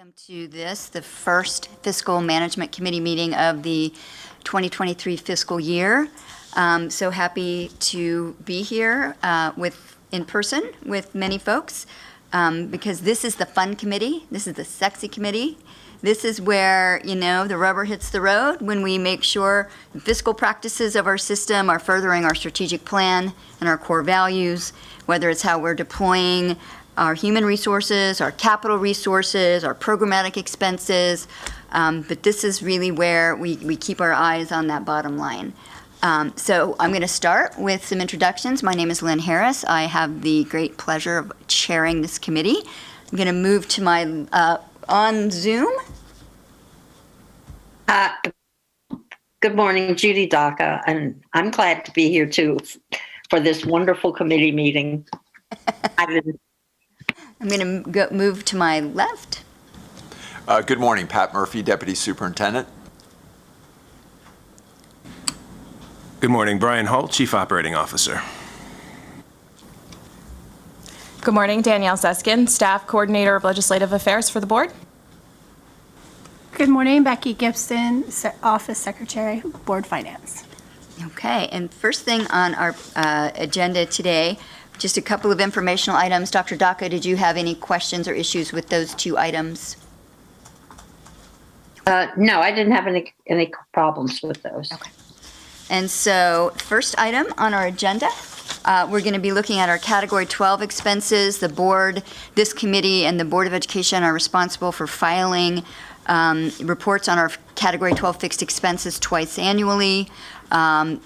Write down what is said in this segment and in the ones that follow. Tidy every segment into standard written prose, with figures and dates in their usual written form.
Welcome to the first Fiscal Management Committee meeting of the 2023 fiscal year. So happy to be here in person with many folks because this is the fun committee. This is the sexy committee. This is where, the rubber hits the road when we make sure the fiscal practices of our system are furthering our strategic plan and our core values, whether it's how we're deploying our human resources, our capital resources, our programmatic expenses, but this is really where we keep our eyes on that bottom line. So I'm going to start with some introductions. My name is Lynn Harris. I have the great pleasure of chairing this committee. I'm going to move to my, on Zoom. Good morning, Judy Daca, and I'm glad to be here too for this wonderful committee meeting. I'm going to move to my left. Good morning, Pat Murphy, Deputy Superintendent. Good morning, Brian Holt, Chief Operating Officer. Good morning, Danielle Seskin, Staff Coordinator of Legislative Affairs for the Board. Good morning, Becky Gibson, Office Secretary, Board Finance. Okay, and first thing on our agenda today, just a couple of informational items. Dr. Daca, did you have any questions or issues with those two items? No, I didn't have any problems with those. Okay. And so first item on our agenda, we're going to be looking at our Category 12 expenses. The board, this committee, and the Board of Education are responsible for filing reports on our Category 12 fixed expenses twice annually. And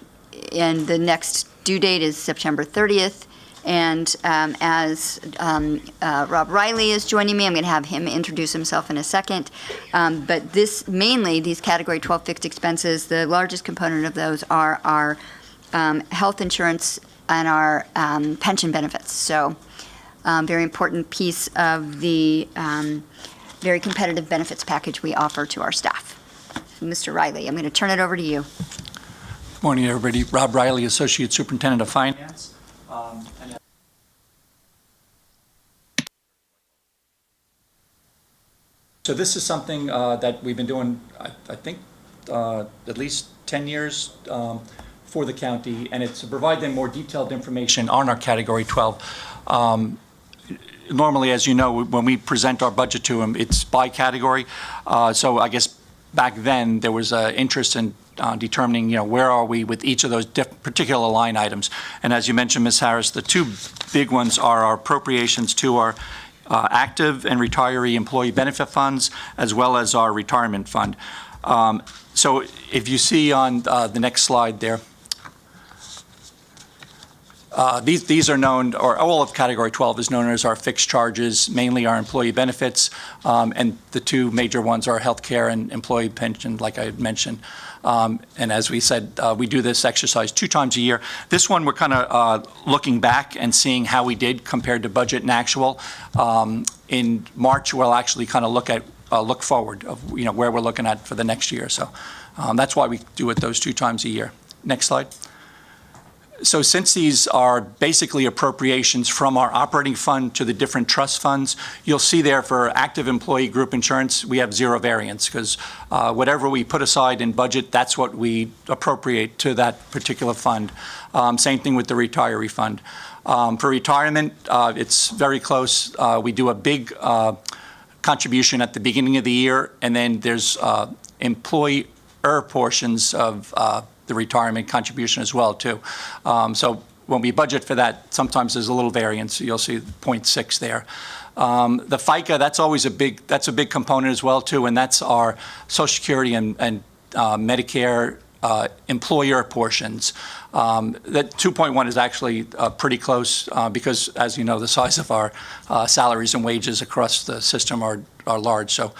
the next due date is September 30th. And as Rob Riley is joining me, I'm going to have him introduce himself in a second. But these Category 12 fixed expenses, the largest component of those are our health insurance and our pension benefits. So very important piece of the very competitive benefits package we offer to our staff. Mr. Riley, I'm going to turn it over to you. Good morning, everybody. Rob Riley, Associate Superintendent of Finance. So this is something that we've been doing, I think, at least 10 years for the county, and it's to provide them more detailed information on our Category 12. Normally, as you know, when we present our budget to them, it's by category. So I guess back then there was interest in determining, where are we with each of those particular line items. And as you mentioned, Ms. Harris, the two big ones are our appropriations to our active and retiree employee benefit funds, as well as our retirement fund. So if you see on the next slide there, these are known, or all of Category 12 is known as our fixed charges, mainly our employee benefits, and the two major ones are healthcare and employee pension, like I had mentioned. And as we said, we do this exercise 2 times a year. This one, we're kind of looking back and seeing how we did compared to budget and actual. In March, we'll actually kind of look forward of where we're looking at for the next year. So that's why we do it those 2 times a year. Next slide. So since these are basically appropriations from our operating fund to the different trust funds, you'll see there for active employee group insurance, we have 0 variance because whatever we put aside in budget, that's what we appropriate to that particular fund. Same thing with the retiree fund. For retirement, it's very close. We do a big contribution at the beginning of the year, and then there's employer portions of the retirement contribution as well too. So when we budget for that, sometimes there's a little variance. You'll see 0.6 there. The FICA, that's always a big component as well too, and that's our Social Security and Medicare employer portions. That 2.1 is actually pretty close because, as you know, the size of our salaries and wages across the system are large. So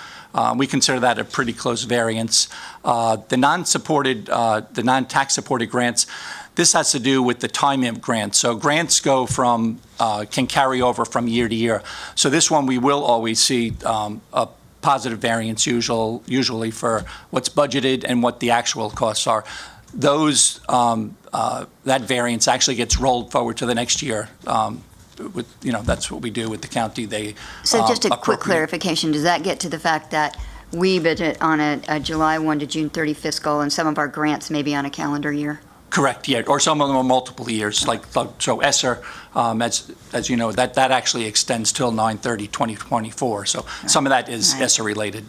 we consider that a pretty close variance. The non-tax supported grants, this has to do with the time of grants. So grants go from, can carry over from year to year. So this one we will always see a positive variance usually for what's budgeted and what the actual costs are. Those, that variance actually gets rolled forward to the next year with, that's what we do with the county. They So just a quick appropriate- clarification, does that get to the fact that we budget on a July 1 to June 30 fiscal, and some of our grants may be on a calendar year? Correct, yeah, or some of them are multiple years, so ESSER, as you know, that actually extends till 9/30/2024. So some of that is Right. ESSER related,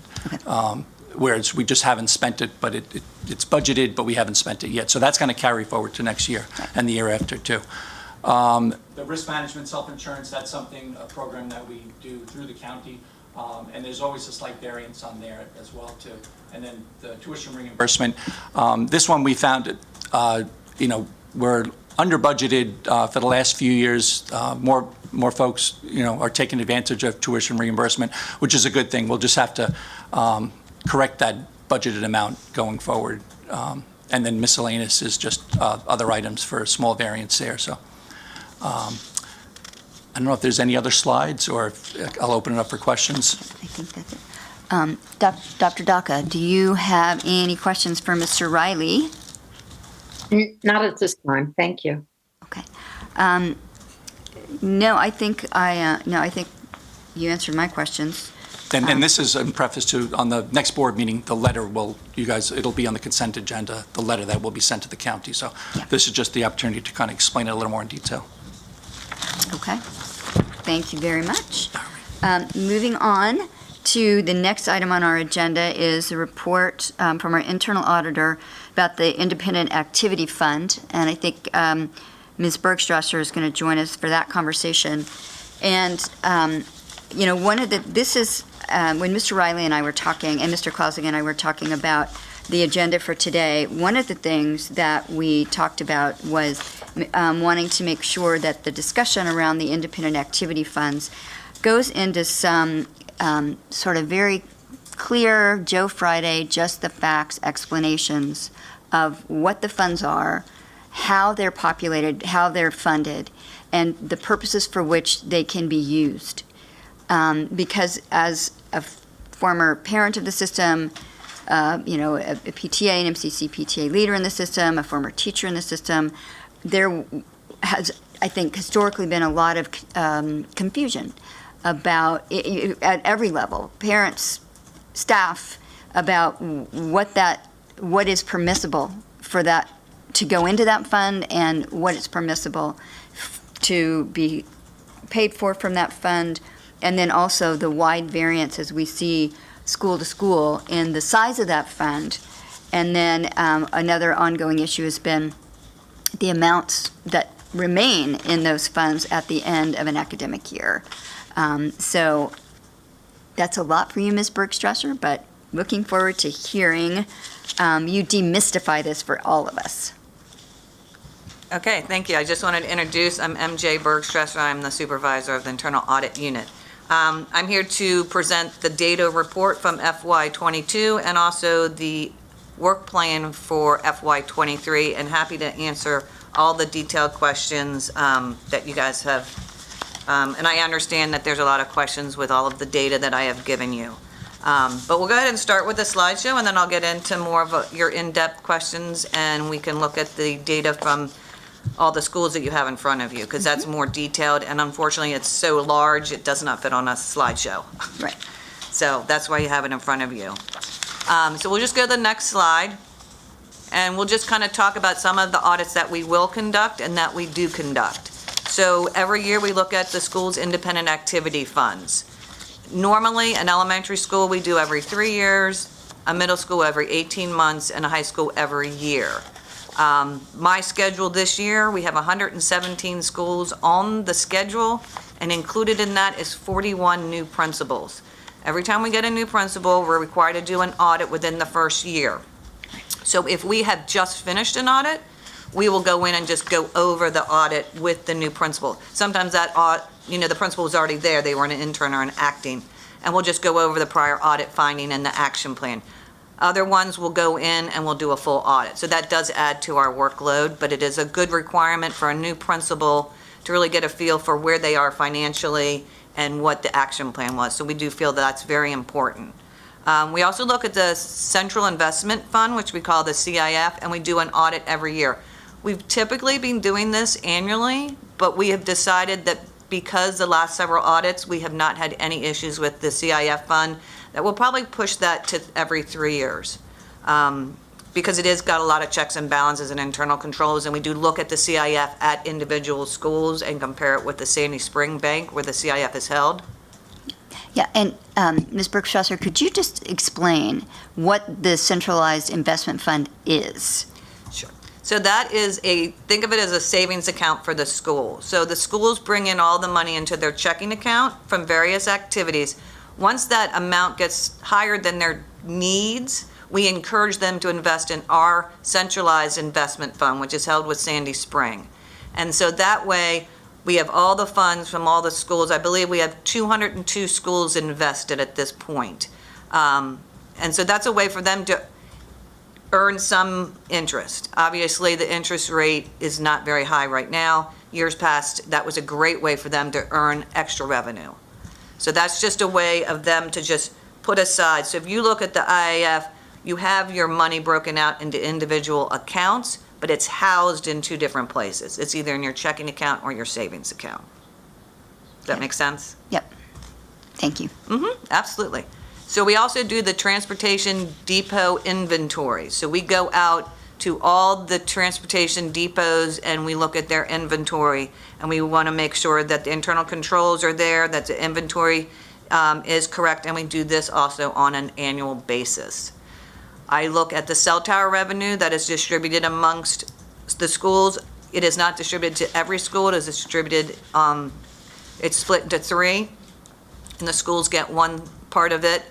whereas we just haven't spent it, but it's budgeted, but we haven't spent it yet. So that's going to carry forward to next year and the year after, too. The risk management self-insurance, that's something, a program that we do through the county, and there's always a slight variance on there as well, too. And then the tuition reimbursement, this one we found, we're under budgeted for the last few years. More folks, are taking advantage of tuition reimbursement, which is a good thing. We'll just have to correct that budgeted amount going forward. And then miscellaneous is just other items for a small variance there. So I don't know if there's any other slides, or if I'll open it up for questions. I think that's it. Dr. Daka, do you have any questions for Mr. Riley? Not at this time. Thank you. Okay. No, I think you answered my questions. And this is in preface to, on the next board meeting, the letter it'll be on the consent agenda, the letter that will be sent to the county. So this is just the opportunity to kind of explain it a little more in detail. Okay. Thank you very much. Moving on to the next item on our agenda is a report from our internal auditor about the Independent Activity Fund. And I think Ms. Bergstrasser is going to join us for that conversation. And, this is when Mr. Riley and I were talking, and Mr. Clausing and I were talking about the agenda for today, one of the things that we talked about was wanting to make sure that the discussion around the independent activity funds goes into some sort of very clear Joe Friday, just the facts explanations of what the funds are, how they're populated, how they're funded, and the purposes for which they can be used. Because as a former parent of the system, a PTA, an MCC PTA leader in the system, a former teacher in the system, there has, I think, historically been a lot of confusion about, at every level, parents, staff, about what is permissible for that to go into that fund and what is permissible to be paid for from that fund, and then also the wide variance as we see school to school in the size of that fund. And then another ongoing issue has been the amounts that remain in those funds at the end of an academic year. So that's a lot for you, Ms. Bergstrasser, but looking forward to hearing you demystify this for all of us. Okay, thank you. I just wanted to introduce, I'm MJ Bergstrasser. I'm the supervisor of the Internal Audit Unit. I'm here to present the data report from FY22 and also the work plan for FY23, and happy to answer all the detailed questions that you guys have. And I understand that there's a lot of questions with all of the data that I have given you. But we'll go ahead and start with the slideshow, and then I'll get into more of your in-depth questions, and we can look at the data from all the schools that you have in front of you, because that's more detailed, and unfortunately it's so large it does not fit on a slideshow. Right. So that's why you have it in front of you. So we'll just go to the next slide, and we'll just kind of talk about some of the audits that we will conduct and that we do conduct. So every year we look at the school's independent activity funds. Normally, an elementary school we do every 3 years, a middle school every 18 months, and a high school every year. My schedule this year, we have 117 schools on the schedule, and included in that is 41 new principals. Every time we get a new principal, we're required to do an audit within the first year. So if we have just finished an audit, we will go in and just go over the audit with the new principal. Sometimes that the principal was already there, they were an intern or an acting, and we'll just go over the prior audit finding and the action plan. Other ones will go in and we'll do a full audit. So that does add to our workload, but it is a good requirement for a new principal to really get a feel for where they are financially and what the action plan was. So we do feel that's very important. We also look at the Central Investment Fund, which we call the CIF, and we do an audit every year. We've typically been doing this annually, but we have decided that because the last several audits, we have not had any issues with the CIF fund, that we'll probably push that to every 3 years. Because it has got a lot of checks and balances and internal controls, and we do look at the CIF at individual schools and compare it with the Sandy Spring Bank where the CIF is held. Yeah, and Ms. Bergstrasser, could you just explain what the centralized investment fund is? Sure. So that is think of it as a savings account for the school. So the schools bring in all the money into their checking account from various activities. Once that amount gets higher than their needs, we encourage them to invest in our centralized investment fund, which is held with Sandy Spring. And so that way, we have all the funds from all the schools. I believe we have 202 schools invested at this point. And so that's a way for them to earn some interest. Obviously, the interest rate is not very high right now. Years past, that was a great way for them to earn extra revenue. So that's just a way of them to just put aside. So if you look at the IAF, you have your money broken out into individual accounts, but it's housed in 2 different places. It's either in your checking account or your savings account. Does that make sense? Yep. Thank you. Absolutely. So we also do the transportation depot inventory. So we go out to all the transportation depots and we look at their inventory, and we want to make sure that the internal controls are there, that the inventory is correct, and we do this also on an annual basis. I look at the cell tower revenue that is distributed amongst the schools. It is not distributed to every school. It is distributed, it's split into 3, and the schools get 1 part of it.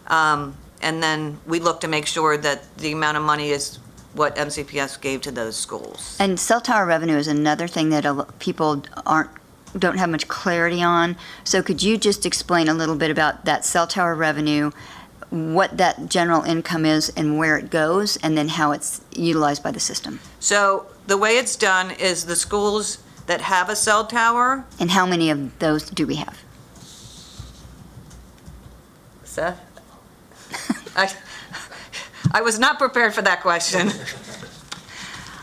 And then we look to make sure that the amount of money is what MCPS gave to those schools. And cell tower revenue is another thing that people don't have much clarity on. So could you just explain a little bit about that cell tower revenue, what that general income is and where it goes, and then how it's utilized by the system? So the way it's done is the schools that have a cell tower. And how many of those do we have? Seth? I was not prepared for that question.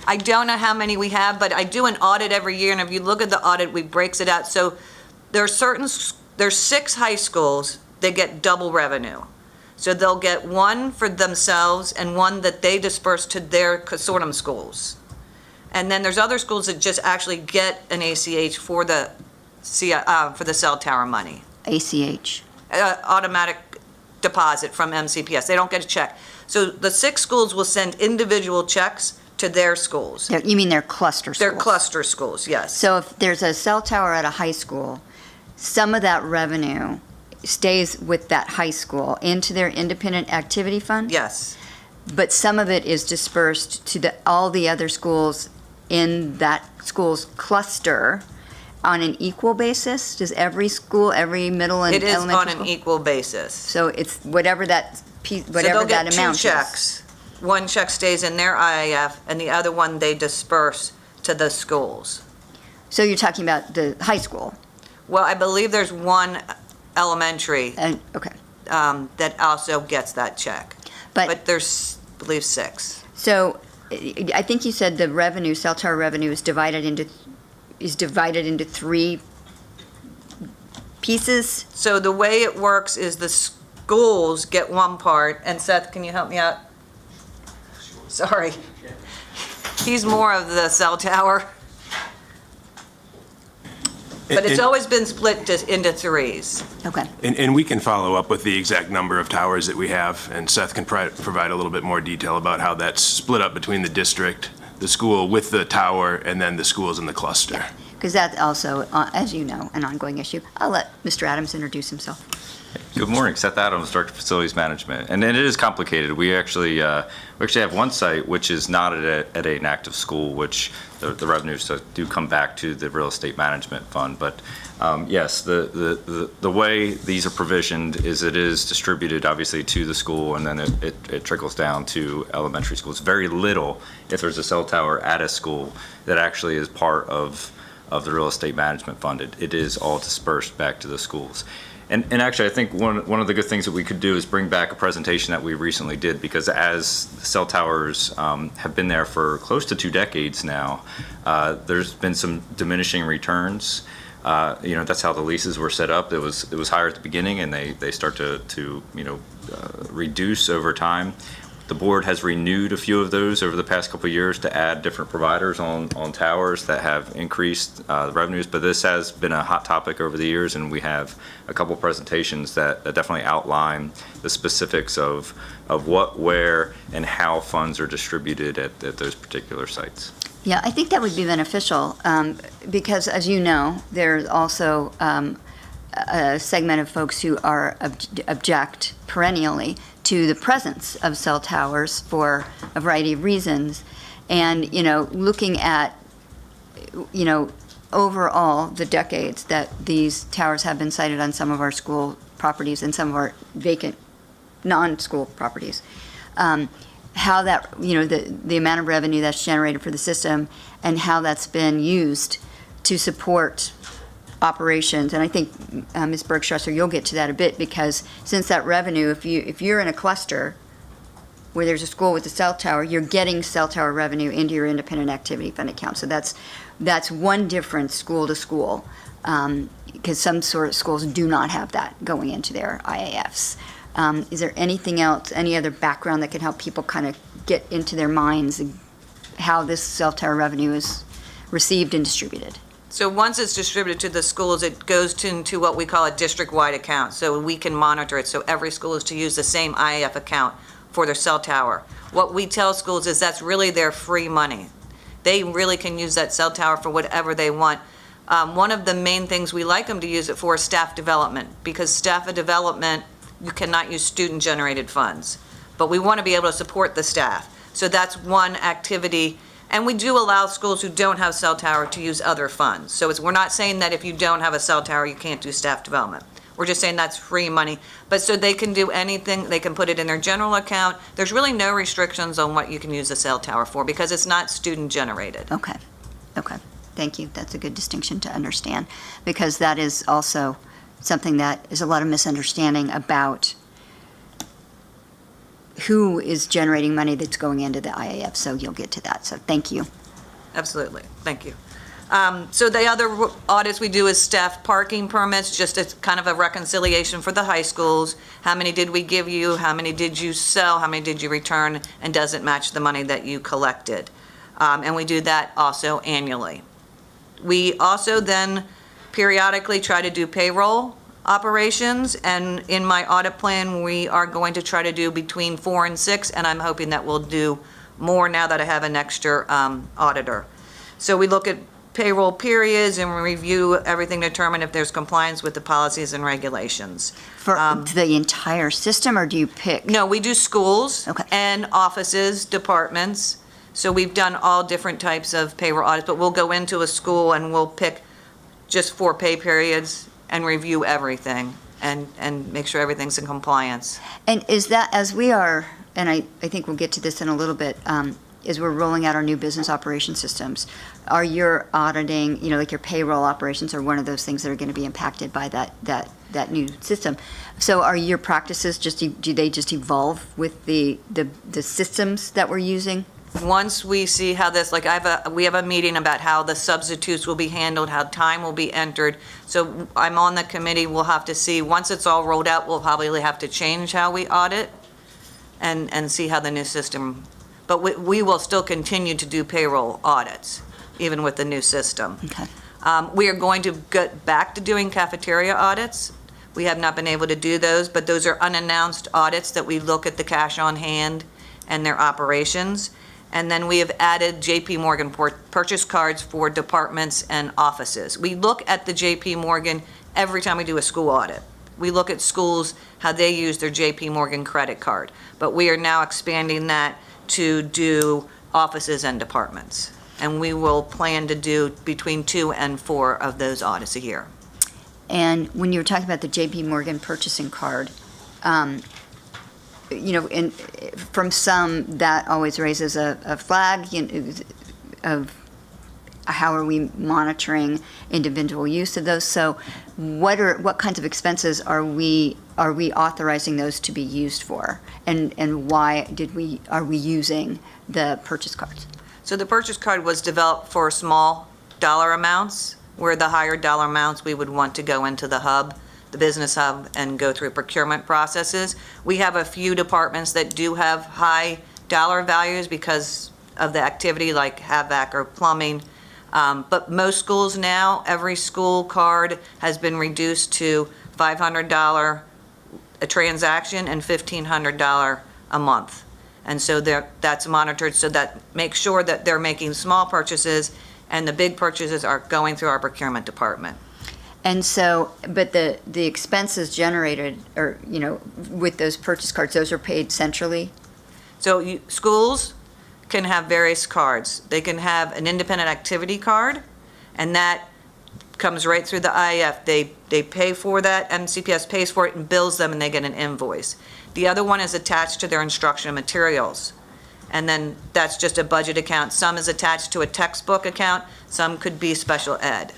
I don't know how many we have, but I do an audit every year, and if you look at the audit, we breaks it out. So there's 6 high schools that get double revenue. So they'll get 1 for themselves and 1 that they disperse to their consortium schools. And then there's other schools that just actually get an ACH for the cell tower money. ACH. Automatic deposit from MCPS. They don't get a check. So the 6 schools will send individual checks to their schools. You mean their cluster schools? They're cluster schools, yes. So if there's a cell tower at a high school, some of that revenue stays with that high school into their independent activity fund? Yes. But some of it is dispersed to all the other schools in that school's cluster on an equal basis? Does every school, every middle and It is elementary on an school? equal basis. So it's whatever that piece, So whatever they'll that get amount 2 is. checks. 1 check stays in their IAF, and the other one they disperse to the schools. So you're talking about the high school? Well, I believe there's 1 elementary Okay. that also gets that check. But But there's, I believe, 6. so I think you said the revenue, cell tower revenue is divided into 3 pieces? So the way it works is the schools get 1 part, and Seth, can you help me out? Sorry. He's more of the cell tower. But it's always been split into 3s. Okay. And we can follow up with the exact number of towers that we have, and Seth can provide a little bit more detail about how that's split up between the district, the school with the tower, and then the schools in the cluster. Because that's also, as you know, an ongoing issue. I'll let Mr. Adams introduce himself. Good morning, Seth Adams, Director of Facilities Management. And it is complicated. We actually have 1 site which is not at an active school, which the revenues do come back to the real estate management fund. But yes, the way these are provisioned is it is distributed obviously to the school, and then it trickles down to elementary schools. Very little, if there's a cell tower at a school, that actually is part of the real estate management fund. It is all dispersed back to the schools. And actually, I think one of the good things that we could do is bring back a presentation that we recently did, because as cell towers have been there for close to 2 decades now, there's been some diminishing returns. That's how the leases were set up. It was higher at the beginning, and they start to reduce over time. The board has renewed a few of those over the past couple of years to add different providers on towers that have increased the revenues, but this has been a hot topic over the years, and we have a couple presentations that definitely outline the specifics of what, where, and how funds are distributed at those particular sites. Yeah, I think that would be beneficial because, as you know, there's also a segment of folks who are object perennially to the presence of cell towers for a variety of reasons. And, looking at, overall the decades that these towers have been sited on some of our school properties and some of our vacant non-school properties, how that, the amount of revenue that's generated for the system and how that's been used to support operations. And I think, Ms. Bergstresser, you'll get to that a bit, because since that revenue, if you're in a cluster where there's a school with a cell tower, you're getting cell tower revenue into your independent activity fund account. So that's one difference school to school, because some sort of schools do not have that going into their IAFs. Is there anything else, any other background that can help people kind of get into their minds how this cell tower revenue is received and distributed? So once it's distributed to the schools, it goes into what we call a district-wide account, so we can monitor it. So every school is to use the same IAF account for their cell tower. What we tell schools is that's really their free money. They really can use that cell tower for whatever they want. One of the main things we like them to use it for is staff development, because staff development, you cannot use student-generated funds. But we want to be able to support the staff. So that's one activity. And we do allow schools who don't have cell tower to use other funds. So we're not saying that if you don't have a cell tower, you can't do staff development. We're just saying that's free money. But so they can do anything, they can put it in their general account. There's really no restrictions on what you can use a cell tower for, because it's not student generated. Okay. Thank you. That's a good distinction to understand, because that is also something that is a lot of misunderstanding about who is generating money that's going into the IAF, so you'll get to that. So thank you. Absolutely, thank you. So the other audits we do is staff parking permits, just as kind of a reconciliation for the high schools. How many did we give you? How many did you sell? How many did you return? And does it match the money that you collected? And we do that also annually. We also then periodically try to do payroll operations, and in my audit plan, we are going to try to do between 4 and 6, and I'm hoping that we'll do more now that I have an extra auditor. So we look at payroll periods and we review everything to determine if there's compliance with the policies and regulations. For the entire system, or do you pick? No, we do schools Okay. and offices, departments. So we've done all different types of payroll audits, but we'll go into a school and we'll pick just 4 pay periods and review everything and make sure everything's in compliance. And is that, as we are, and I think we'll get to this in a little bit, as we're rolling out our new business operation systems, are your auditing, like your payroll operations are one of those things that are going to be impacted by that new system. So are your practices do they just evolve with the systems that we're using? Once we see how this, we have a meeting about how the substitutes will be handled, how time will be entered. So I'm on the committee, we'll have to see, once it's all rolled out, we'll probably have to change how we audit and see how the new system, but we will still continue to do payroll audits, even with the new system. Okay. We are going to get back to doing cafeteria audits. We have not been able to do those, but those are unannounced audits that we look at the cash on hand and their operations. And then we have added JP Morgan purchase cards for departments and offices. We look at the JP Morgan every time we do a school audit. We look at schools, how they use their JP Morgan credit card. But we are now expanding that to do offices and departments. And we will plan to do between 2 and 4 of those audits a year. And when you were talking about the JP Morgan purchasing card, and from some, that always raises a flag of how are we monitoring individual use of those. So what kinds of expenses are we authorizing those to be used for? And why are we using the purchase cards? So the purchase card was developed for small dollar amounts. where the higher dollar amounts, we would want to go into the hub, the business hub, and go through procurement processes. We have a few departments that do have high dollar values because of the activity like HVAC or plumbing. But most schools now, every school card has been reduced to $500 a transaction and $1,500 a month. And so that's monitored so that makes sure that they're making small purchases and the big purchases are going through our procurement department. And so, but the expenses generated, or, with those purchase cards, those are paid centrally? So schools can have various cards. They can have an independent activity card, and that comes right through the IEF. They pay for that, MCPS pays for it and bills them, and they get an invoice. The other one is attached to their instructional materials, and then that's just a budget account. Some is attached to a textbook account, some could be special ed.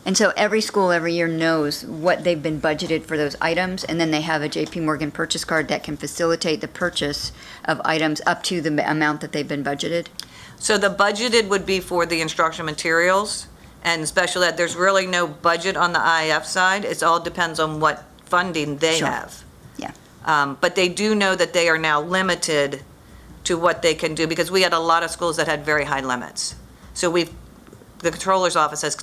And so every school every year knows what they've been budgeted for those items, and then they have a JP Morgan purchase card that can facilitate the purchase of items up to the amount that they've been budgeted? So the budgeted would be for the instructional materials and special ed. There's really no budget on the IEF side. It all depends on what funding they Sure. have. Yeah. But they do know that they are now limited to what they can do because we had a lot of schools that had very high limits. So the controller's office has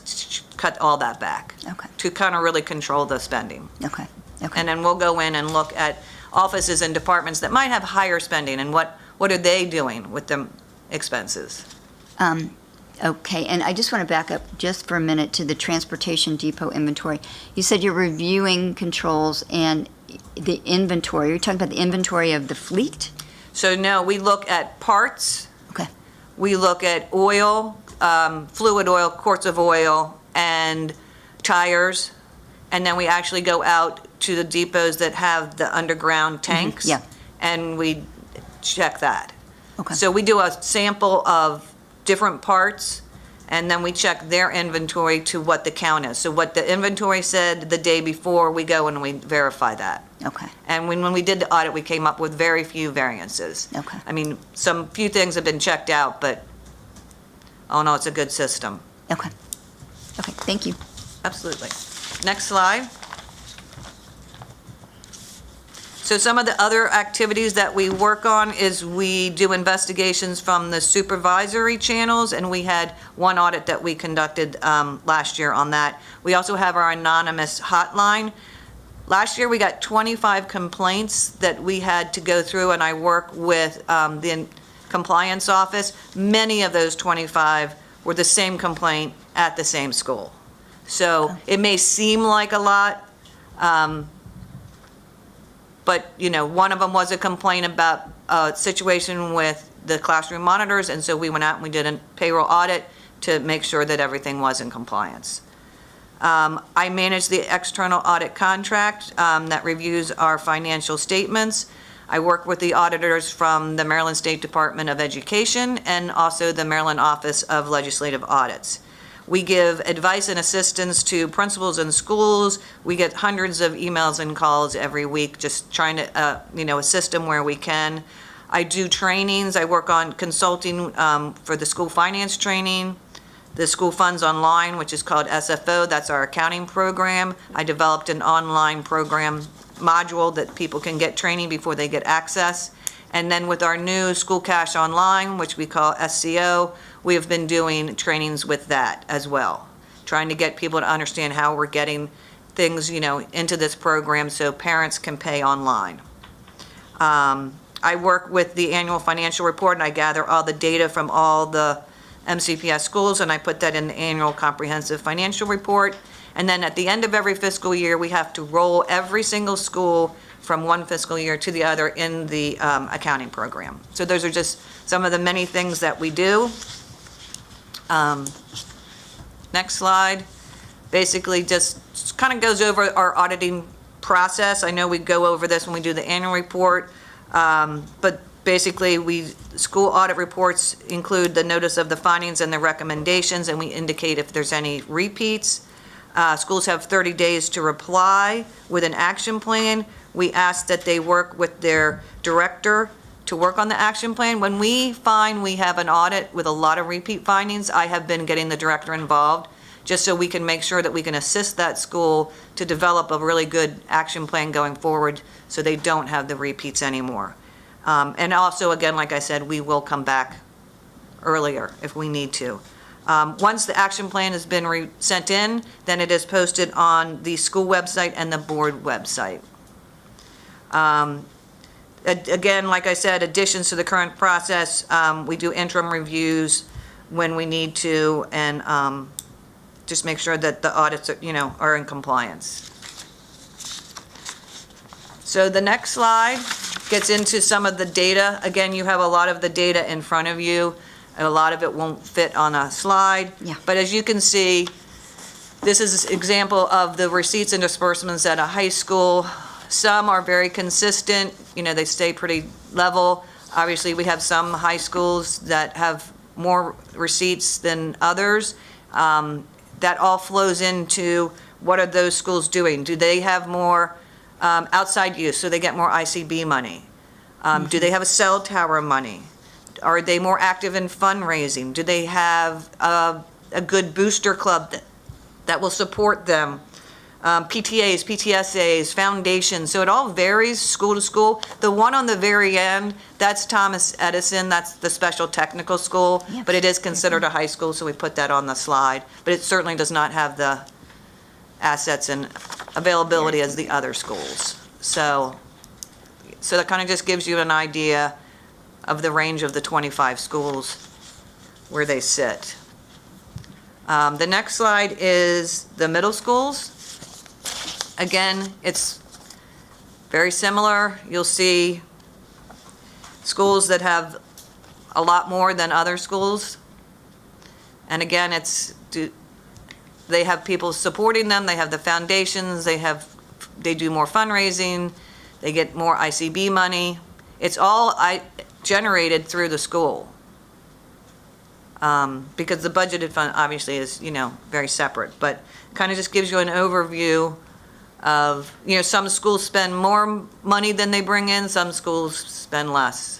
cut all that back. Okay. To kind of really control the spending. Okay. And then we'll go in and look at offices and departments that might have higher spending and what are they doing with the expenses? Okay, and I just want to back up just for a minute to the transportation depot inventory. You said you're reviewing controls and the inventory. You're talking about the inventory of the fleet? So no, we look at parts. Okay. We look at oil, fluid oil, quarts of oil, and tires. And then we actually go out to the depots that have the underground tanks. yeah. And we check that. Okay. So we do a sample of different parts, and then we check their inventory to what the count is. So what the inventory said the day before, we go and we verify that. Okay. And when we did the audit, we came up with very few variances. Okay. I mean, some few things have been checked out, but, oh no, it's a good system. Okay. Okay, thank you. Absolutely. Next slide. So some of the other activities that we work on is we do investigations from the supervisory channels, and we had one audit that we conducted last year on that. We also have our anonymous hotline. Last year, we got 25 complaints that we had to go through, and I work with the compliance office. Many of those 25 were the same complaint at the same school. So it may seem like a lot, but, one of them was a complaint about a situation with the classroom monitors, and so we went out and we did a payroll audit to make sure that everything was in compliance. I manage the external audit contract that reviews our financial statements. I work with the auditors from the Maryland State Department of Education and also the Maryland Office of Legislative Audits. We give advice and assistance to principals and schools. We get hundreds of emails and calls every week, just trying to, assist them where we can. I do trainings. I work on consulting for the school finance training, the School Funds Online, which is called SFO. That's our accounting program. I developed an online program module that people can get training before they get access. And then with our new School Cash Online, which we call SCO, we have been doing trainings with that as well, trying to get people to understand how we're getting things, into this program so parents can pay online. I work with the annual financial report, and I gather all the data from all the MCPS schools, and I put that in the annual comprehensive financial report. And then at the end of every fiscal year, we have to roll every single school from one fiscal year to the other in the accounting program. So those are just some of the many things that we do. Next slide. Basically just kind of goes over our auditing process. I know we go over this when we do the annual report, but basically school audit reports include the notice of the findings and the recommendations, and we indicate if there's any repeats. Schools have 30 days to reply with an action plan. We ask that they work with their director to work on the action plan. When we find we have an audit with a lot of repeat findings, I have been getting the director involved just so we can make sure that we can assist that school to develop a really good action plan going forward so they don't have the repeats anymore. And also, again, like I said, we will come back earlier if we need to. Once the action plan has been sent in, then it is posted on the school website and the board website. Again, like I said, additions to the current process, we do interim reviews when we need to, and just make sure that the audits are, are in compliance. So the next slide gets into some of the data. Again, you have a lot of the data in front of you, and a lot of it won't fit on a slide. Yeah. But as you can see, this is an example of the receipts and disbursements at a high school. Some are very consistent, they stay pretty level. Obviously, we have some high schools that have more receipts than others. That all flows into what are those schools doing? Do they have more outside use, so they get more ICB money? Do they have a cell tower money? Are they more active in fundraising? Do they have a good booster club that will support them? PTAs, PTSAs, foundations, so it all varies school to school. The one on the very end, that's Thomas Edison, that's the special technical school, Yep. but it is considered a high school, so we put that on the slide. But it certainly does not have the assets and availability as the other schools. So that kind of just gives you an idea of the range of the 25 schools where they sit. The next slide is the middle schools. Again, it's very similar. You'll see schools that have a lot more than other schools. And again, they have people supporting them, they have the foundations, they do more fundraising, they get more ICB money. It's all generated through the school. Because the budgeted fund obviously is, very separate, but kind of just gives you an overview of, some schools spend more money than they bring in, some schools spend less.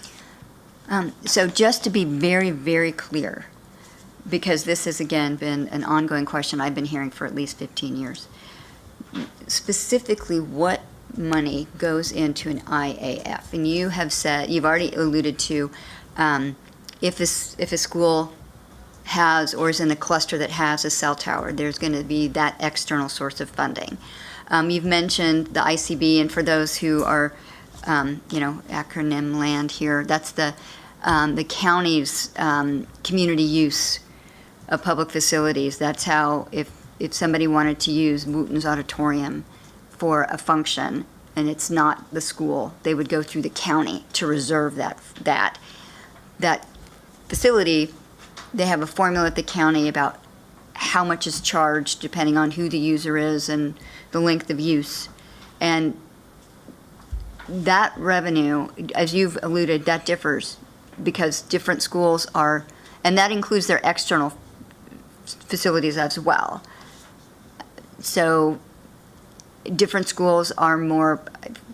So just to be very, very clear, because this has, again, been an ongoing question I've been hearing for at least 15 years. Specifically, what money goes into an IAF? And you have said, you've already alluded to, if a school has or is in a cluster that has a cell tower, there's going to be that external source of funding. You've mentioned the ICB, and for those who are, acronym land here, that's the county's community use of public facilities. That's how, if somebody wanted to use Wooten's Auditorium for a function, and it's not the school, they would go through the county to reserve that facility. They have a formula at the county about how much is charged depending on who the user is and the length of use. And that revenue, as you've alluded, that differs because different schools are, and that includes their external facilities as well. So different schools are more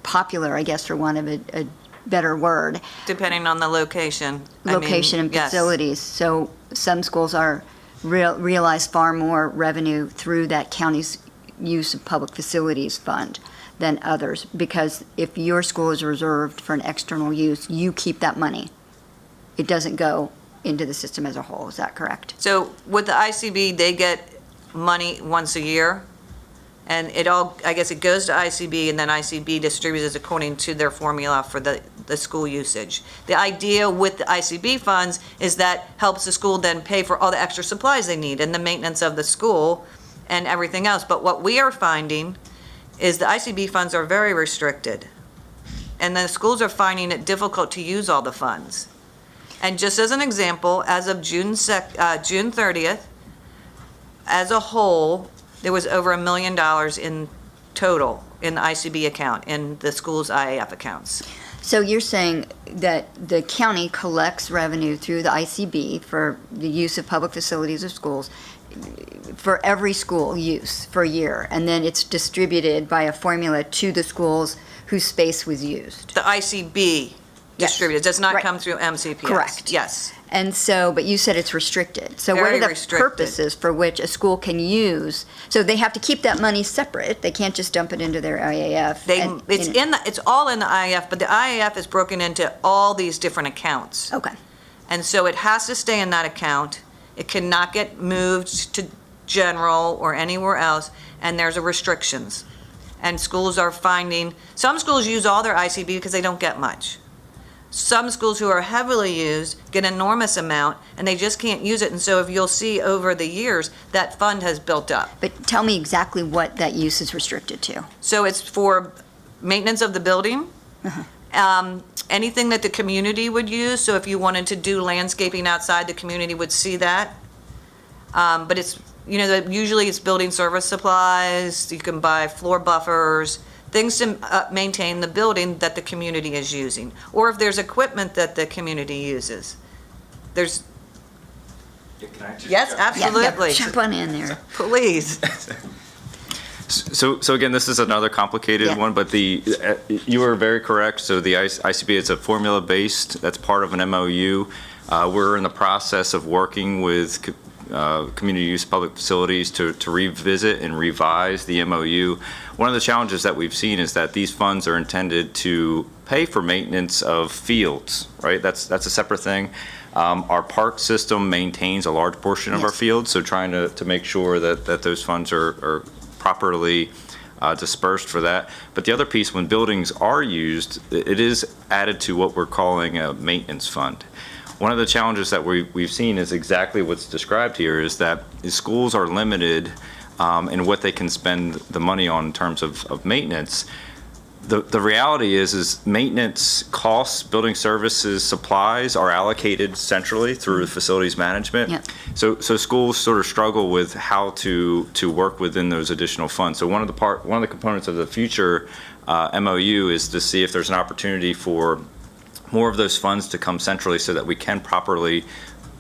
popular, I guess, for want of a better word. Depending on the location. Location and yes. facilities. So some schools are realize far more revenue through that county's use of public facilities fund than others, because if your school is reserved for an external use, you keep that money. It doesn't go into the system as a whole. Is that correct? So with the ICB, they get money once a year, and I guess it goes to ICB, and then ICB distributes it according to their formula for the school usage. The idea with the ICB funds is that helps the school then pay for all the extra supplies they need and the maintenance of the school and everything else. But what we are finding is the ICB funds are very restricted, and the schools are finding it difficult to use all the funds. And just as an example, as of June 30th, as a whole, there was over $1 million in total in the ICB account, in the school's IAF accounts. So you're saying that the county collects revenue through the ICB for the use of public facilities of schools for every school use for a year, and then it's distributed by a formula to the schools whose space was used. The ICB distributed. It does not Right. come through MCPS. Correct. Yes. And so, but you said it's restricted. So what Very are the restricted. purposes for which a school can use? So they have to keep that money separate. They can't just dump it into their IAF. It's all in the IAF, but the IAF is broken into all these different accounts. Okay. And so it has to stay in that account. It cannot get moved to general or anywhere else, and there's restrictions. And schools are finding, some schools use all their ICB because they don't get much. Some schools who are heavily used get an enormous amount, and they just can't use it. And so if you'll see over the years, that fund has built up. But tell me exactly what that use is restricted to. So it's for maintenance of the building, anything that the community would use. So if you wanted to do landscaping outside, the community would see that. But it's, usually it's building service supplies. You can buy floor buffers, things to maintain the building that the community is using. Or if there's equipment that the community uses. There's, yes, absolutely. Yep, jump on in there. Please. So again, this is another complicated Yeah. one, but you are very correct. So the ICB is a formula-based, that's part of an MOU. We're in the process of working with community use public facilities to revisit and revise the MOU. One of the challenges that we've seen is that these funds are intended to pay for maintenance of fields, right? That's a separate thing. Our park system maintains a large portion of our Yes. fields, so trying to make sure that those funds are properly dispersed for that. But the other piece, when buildings are used, it is added to what we're calling a maintenance fund. One of the challenges that we've seen is exactly what's described here, is that the schools are limited in what they can spend the money on in terms of maintenance. The reality is maintenance costs, building services, supplies are allocated centrally through facilities management. Yep. So schools sort of struggle with how to work within those additional funds. So one of the components of the future MOU is to see if there's an opportunity for more of those funds to come centrally so that we can properly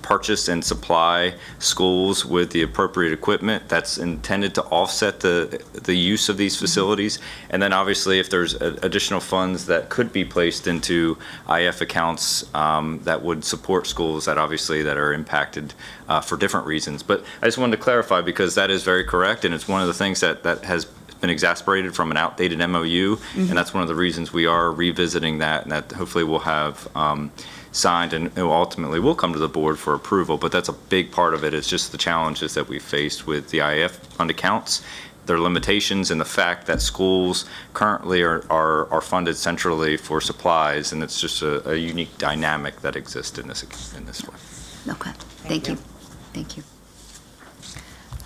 purchase and supply schools with the appropriate equipment that's intended to offset the use of these facilities. And then obviously if there's additional funds that could be placed into IF accounts that would support schools that are impacted for different reasons. But I just wanted to clarify, because that is very correct, and it's one of the things that has been exasperated from an outdated MOU, and that's one of the reasons we are revisiting that, and that hopefully we'll have signed and ultimately will come to the board for approval. But that's a big part of it, is just the challenges that we faced with the IF fund accounts, their limitations, and the fact that schools currently are funded centrally for supplies, and it's just a unique dynamic that exists in this way. Okay, thank you. Thank you.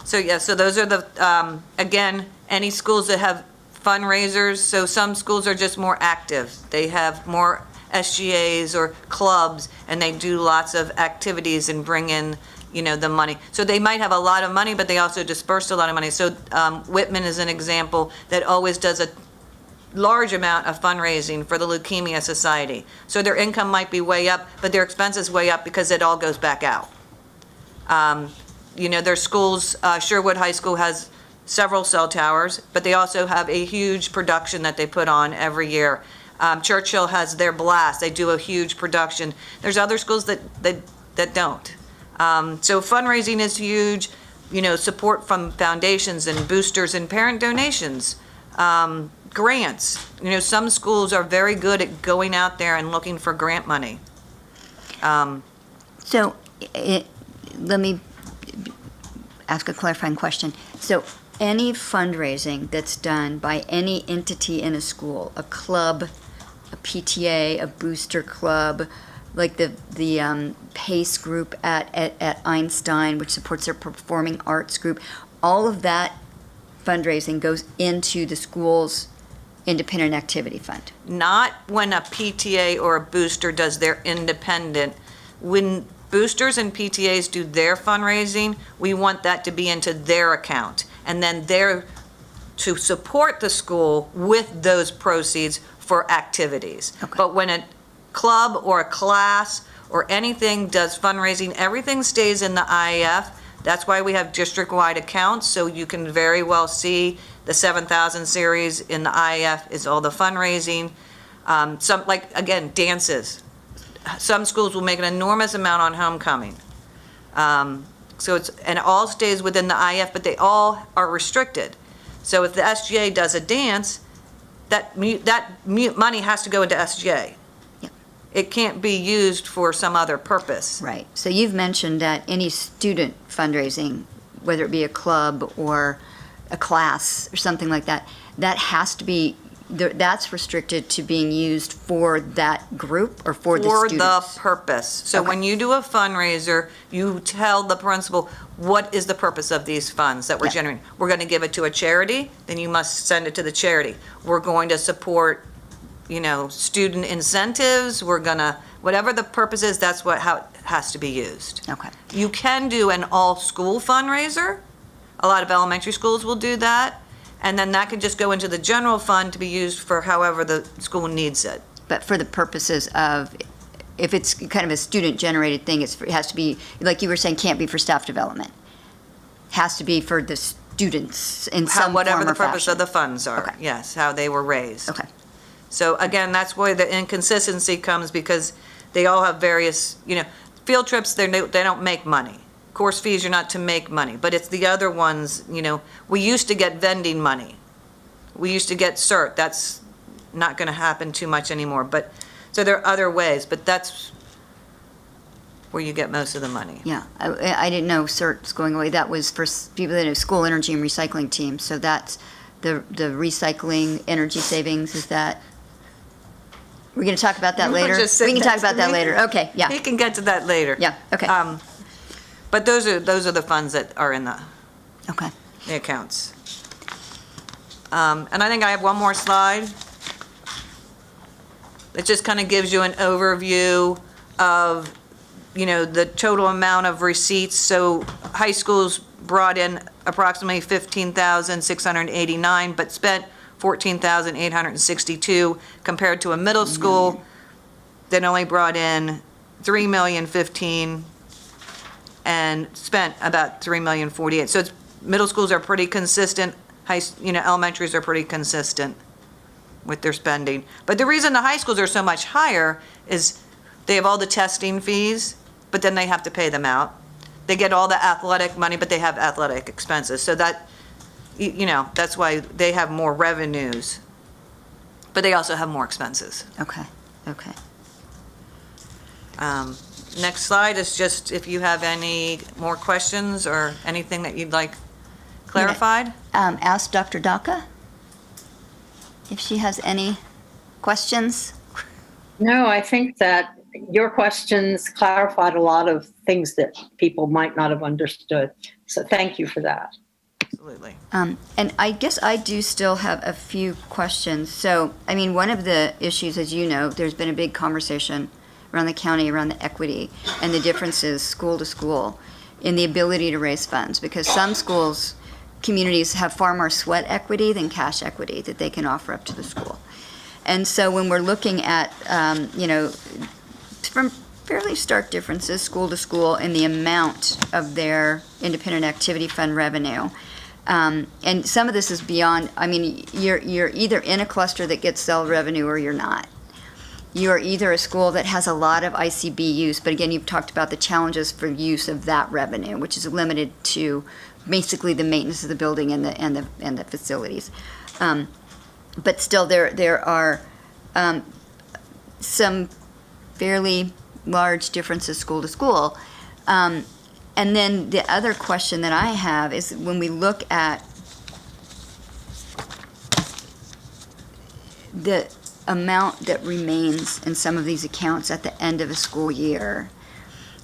So, yeah, so those are the, again, any schools that have fundraisers, so some schools are just more active. They have more SGAs or clubs, and they do lots of activities and bring in, the money. So they might have a lot of money, but they also disperse a lot of money. So Whitman is an example that always does a large amount of fundraising for the Leukemia Society. So their income might be way up, but their expenses way up because it all goes back out. Their schools, Sherwood High School has several cell towers, but they also have a huge production that they put on every year. Churchill has their blast. They do a huge production. There's other schools that don't. So fundraising is huge, support from foundations and boosters and parent donations, grants. Some schools are very good at going out there and looking for grant money. So let me ask a clarifying question. So any fundraising that's done by any entity in a school, a club, a PTA, a booster club, like the PACE group at Einstein, which supports their performing arts group, all of that fundraising goes into the school's independent activity fund. Not when a PTA or a booster does their independent. When boosters and PTAs do their fundraising, we want that to be into their account. And then they're to support the school with those proceeds for activities. Okay. But when a club or a class or anything does fundraising, everything stays in the IAF. That's why we have district-wide accounts, so you can very well see the 7,000 series in the IAF is all the fundraising. Some, like, again, dances. Some schools will make an enormous amount on homecoming. So it's, and it all stays within the IF, but they all are restricted. So if the SGA does a dance, that money has to go into SGA. Yep. It can't be used for some other purpose. Right. So you've mentioned that any student fundraising, whether it be a club or a class or something like that, that has to be, that's restricted to being used for that group or for the For students? the purpose. So Okay. when you do a fundraiser, you tell the principal, what is the purpose of these funds that we're Yeah. generating? We're going to give it to a charity, then you must send it to the charity. We're going to support, student incentives, we're going to, whatever the purpose is, that's how it has to be used. Okay. You can do an all-school fundraiser. A lot of elementary schools will do that. And then that can just go into the general fund to be used for however the school needs it. But for the purposes of, if it's kind of a student-generated thing, it has to be, like you were saying, can't be for staff development. Has to be for the students in some form Whatever or the purpose of fashion. the funds are, Okay. yes, how they were raised. Okay. So again, that's where the inconsistency comes, because they all have various, field trips, they don't make money. Course fees are not to make money, but it's the other ones, we used to get vending money. We used to get CERT, that's not gonna happen too much anymore, but, so there are other ways, but that's where you get most of the money. Yeah, I didn't know CERT's going away. That was for people that have school energy and recycling teams. So that's the recycling energy savings, is that, we're going to talk about that later? Just We sit can talk next about to that me. later. Okay, You yeah, can get to that later. yeah, okay, But those are the funds that are in the okay. accounts. And I think I have one more slide. It just kind of gives you an overview of, the total amount of receipts. So high schools brought in approximately $15,689, but spent $14,862, compared to a middle school that only brought in $3,015,000 and spent about $3,048,000. So middle schools are pretty consistent, elementaries are pretty consistent with their spending. But the reason the high schools are so much higher is they have all the testing fees, but then they have to pay them out. They get all the athletic money, but they have athletic expenses. So that, that's why they have more revenues, but they also have more expenses. Okay, okay. Next slide is just if you have any more questions or anything that you'd like clarified. Ask Dr. Daka if she has any questions. No, I think that your questions clarified a lot of things that people might not have understood. So thank you for that. Absolutely. And I guess I do still have a few questions. So, one of the issues, as you know, there's been a big conversation around the county, around the equity and the differences school to school in the ability to raise funds, because some schools, communities have far more sweat equity than cash equity that they can offer up to the school. And so when we're looking at, from fairly stark differences school to school in the amount of their independent activity fund revenue, and some of this is beyond, you're either in a cluster that gets cell revenue or you're not. You're either a school that has a lot of ICB use, but again, you've talked about the challenges for use of that revenue, which is limited to basically the maintenance of the building and the facilities. But still, there are some fairly large differences school to school. And then the other question that I have is when we look at the amount that remains in some of these accounts at the end of a school year,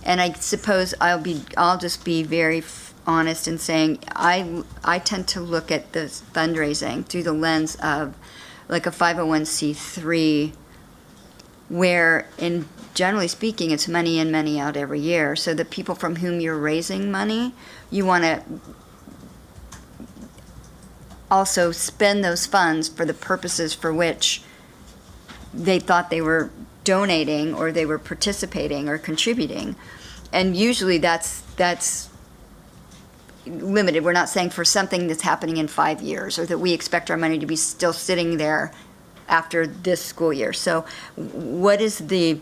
and I suppose I'll just be very honest in saying I tend to look at the fundraising through the lens of like a 501c3, where in generally speaking it's money in, money out every year. So the people from whom you're raising money, you want to also spend those funds for the purposes for which they thought they were donating or they were participating or contributing. And usually that's limited. We're not saying for something that's happening in 5 years or that we expect our money to be still sitting there after this school year. So what is do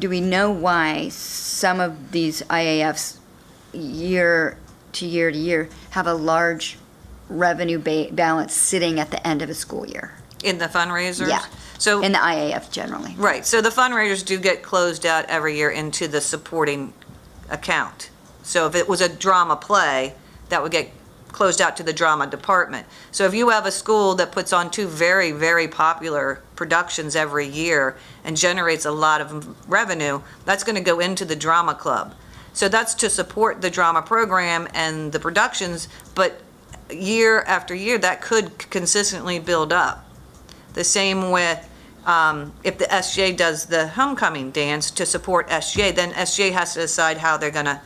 we know why some of these IAFs year to year have a large revenue balance sitting at the end of a school year? In the fundraisers? Yeah. So, In the IAF generally. right, so the fundraisers do get closed out every year into the supporting account. So if it was a drama play, that would get closed out to the drama department. So if you have a school that puts on 2 very, very popular productions every year and generates a lot of revenue, that's going to go into the drama club. So that's to support the drama program and the productions, but year after year, that could consistently build up. The same with if the SJ does the homecoming dance to support SJ, then SJ has to decide how they're going to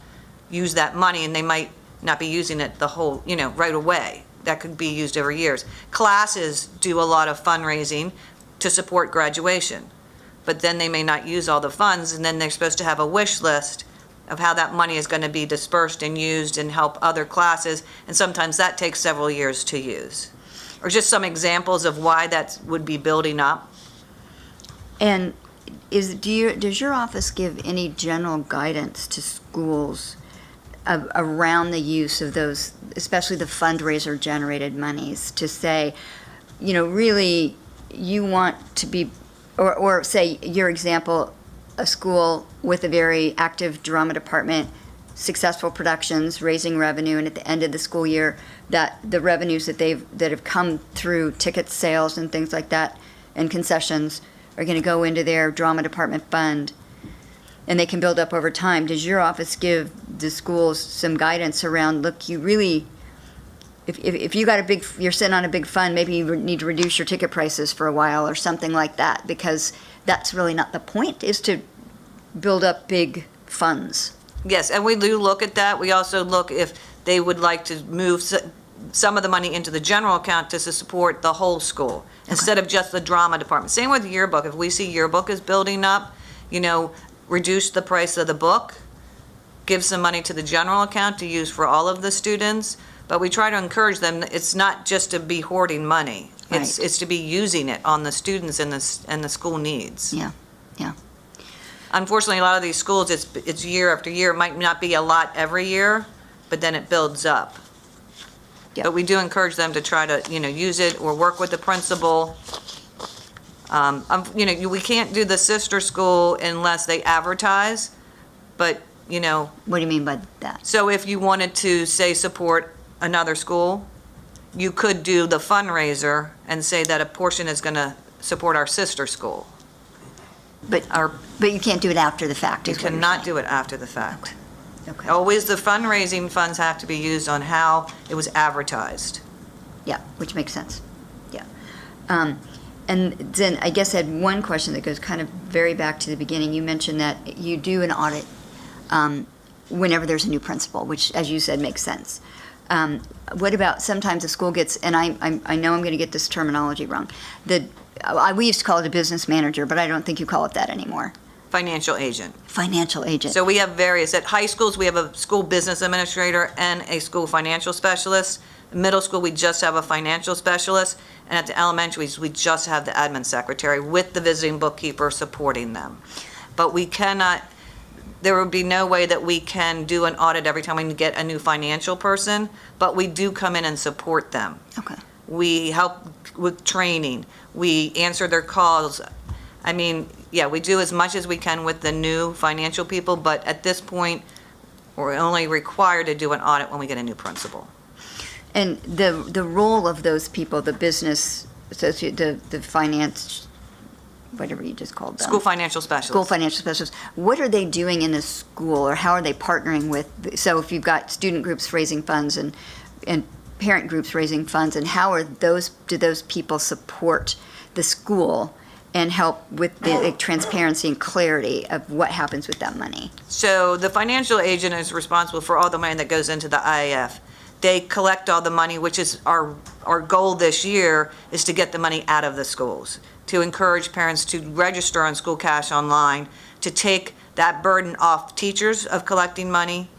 use that money, and they might not be using it the whole, right away. That could be used over years. Classes do a lot of fundraising to support graduation, but then they may not use all the funds, and then they're supposed to have a wish list of how that money is going to be dispersed and used and help other classes, and sometimes that takes several years to use. Or just some examples of why that would be building up. And does your office give any general guidance to schools around the use of those, especially the fundraiser-generated monies, to say, really, you want to be, or say, your example, a school with a very active drama department, successful productions, raising revenue, and at the end of the school year, that the revenues that have come through ticket sales and things like that, and concessions, are going to go into their drama department fund, and they can build up over time. Does your office give the schools some guidance around, look, you really, if you got you're sitting on a big fund, maybe you need to reduce your ticket prices for a while or something like that, because that's really not the point, is to build up big funds. Yes, and we do look at that. We also look if they would like to move some of the money into the general account to support the whole school, instead of just the drama department. Same with yearbook. If we see yearbook is building up, reduce the price of the book, give some money to the general account to use for all of the students, but we try to encourage them. It's not just to be hoarding money. It's to be using it on the students and the school needs. Yeah. Unfortunately, a lot of these schools, it's year after year. It might not be a lot every year, but then it builds up. Yep. But we do encourage them to try to, use it or work with the principal. We can't do the sister school unless they advertise, but, What do you mean by that? so if you wanted to, say, support another school, you could do the fundraiser and say that a portion is going to support our sister school. But you can't do it after the fact, You is what you're cannot saying. do it after the fact. Okay. Always the fundraising funds have to be used on how it was advertised. Yeah, which makes sense. Yeah. And then I guess I had one question that goes kind of very back to the beginning. You mentioned that you do an audit whenever there's a new principal, which, as you said, makes sense. What about sometimes a school gets, and I know I'm going to get this terminology wrong, we used to call it a business manager, but I don't think you call it that anymore. Financial agent. Financial agent. So we have various, at high schools, we have a school business administrator and a school financial specialist. Middle school, we just have a financial specialist. And at the elementaries, we just have the admin secretary with the visiting bookkeeper supporting them. But we cannot, there would be no way that we can do an audit every time we get a new financial person, but we do come in and support them. Okay. We help with training. We answer their calls. I mean, yeah, we do as much as we can with the new financial people, but at this point, we're only required to do an audit when we get a new principal. And the role of those people, the business associate, the finance, whatever you just called them. School financial specialist. School financial specialists, what are they doing in the school, or how are they partnering with, so if you've got student groups raising funds and parent groups raising funds, and how are do those people support the school and help with the transparency and clarity of what happens with that money? So the financial agent is responsible for all the money that goes into the IAF. They collect all the money, which is our goal this year, is to get the money out of the schools, to encourage parents to register on School Cash Online, to take that burden off teachers of collecting money,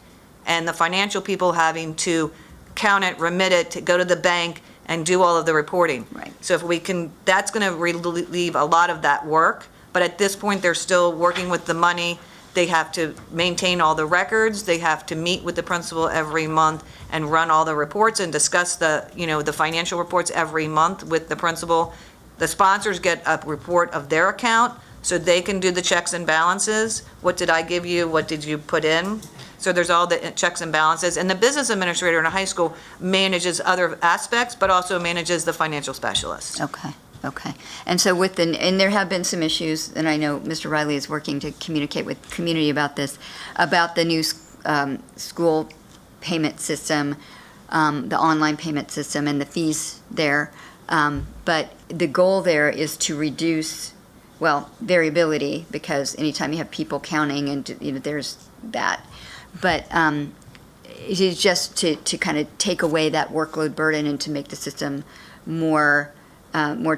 and the financial people having to count it, remit it, to go to the bank, and do all of the reporting. Right. So if we can, that's going to relieve a lot of that work. But at this point, they're still working with the money. They have to maintain all the records. They have to meet with the principal every month and run all the reports and discuss the, the financial reports every month with the principal. The sponsors get a report of their account so they can do the checks and balances. What did I give you? What did you put in? So there's all the checks and balances. And the business administrator in a high school manages other aspects, but also manages the financial specialist. Okay. And so and there have been some issues, and I know Mr. Riley is working to communicate with the community about this, about the new school payment system, the online payment system and the fees there. But the goal there is to reduce, variability, because anytime you have people counting and, there's that. But it is just to kind of take away that workload burden and to make the system more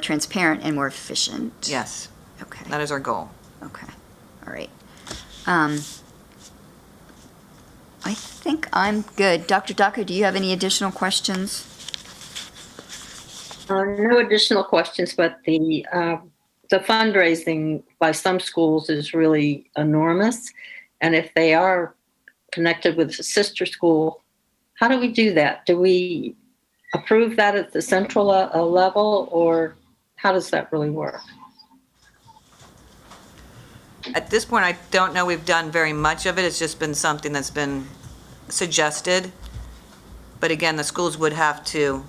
transparent and more efficient. Yes, Okay. that is our goal. Okay. All right. I think I'm good. Dr. Daco, do you have any additional questions? No additional questions, but the fundraising by some schools is really enormous. And if they are connected with a sister school, how do we do that? Do we approve that at the central level, or how does that really work? At this point, I don't know we've done very much of it. It's just been something that's been suggested. But again, the schools would have to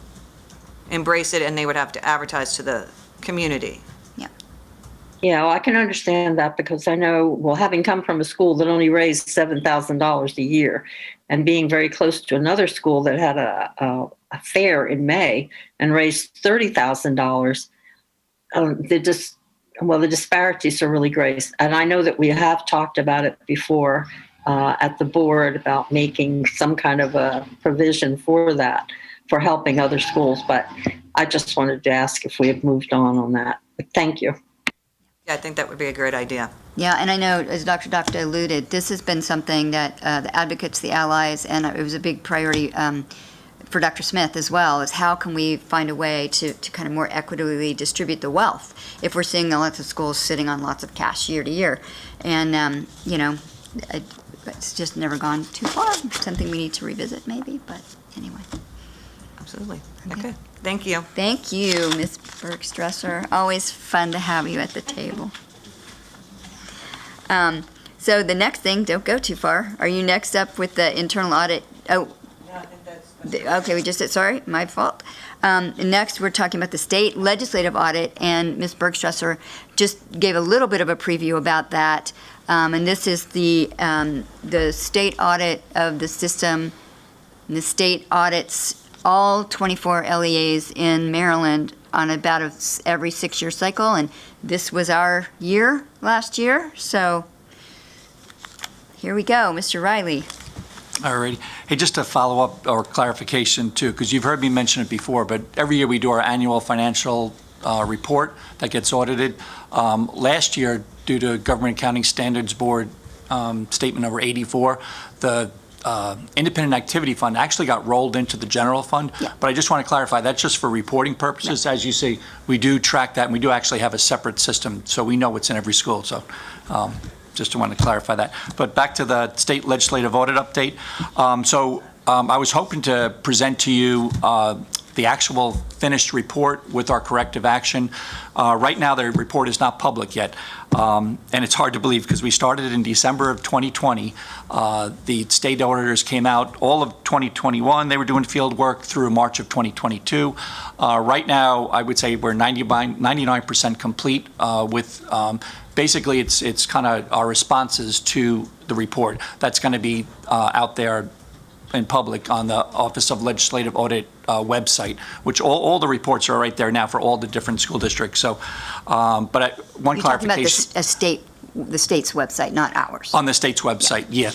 embrace it and they would have to advertise to the community. Yeah, well, I can understand that because I know, having come from a school that only raised $7,000 a year and being very close to another school that had a fair in May and raised $30,000, the disparities are really great. And I know that we have talked about it before at the board about making some kind of a provision for that, for helping other schools. But I just wanted to ask if we have moved on that. But thank you. Yeah, I think that would be a great idea. Yeah, and I know, as Dr. Doctor alluded, this has been something that the advocates, the allies, and it was a big priority for Dr. Smith as well, is how can we find a way to kind of more equitably distribute the wealth if we're seeing lots of schools sitting on lots of cash year to year. And, it's just never gone too far. Something we need to revisit maybe, but anyway. Absolutely. Okay. Thank you. Thank you, Ms. Bergstresser. Always fun to have you at the table. So the next thing, don't go too far. Are you next up with the internal audit? Oh, No, I think that's okay, we just did, sorry, my fault. Next, we're talking about the state legislative audit, and Ms. Bergstresser just gave a little bit of a preview about that. And this is the state audit of the system. And the state audits all 24 LEAs in Maryland on about every 6-year cycle, and this was our year last year, so here we go, Mr. Riley. All righty. Hey, just a follow-up or clarification too, because you've heard me mention it before, but every year we do our annual financial report that gets audited. Last year, due to Government Accounting Standards Board Statement number 84, the Independent Activity Fund actually got rolled into the general fund, but I just want to clarify, that's just for reporting purposes. As you see, we do track that, and we do actually have a separate system, so we know what's in every school. So just want to clarify that. But back to the state legislative audit update. I was hoping to present to you the actual finished report with our corrective action. Right now, the report is not public yet. And it's hard to believe because we started in December of 2020. The state auditors came out all of 2021. They were doing field work through March of 2022. Right now, I would say we're 99% complete with basically it's kind of our responses to the report. That's going to be out there in public on the Office of Legislative Audit website, which all the reports are right there now for all the different school districts. So, but one You're clarification. talking about the state's website, not ours. On the state's website, yeah.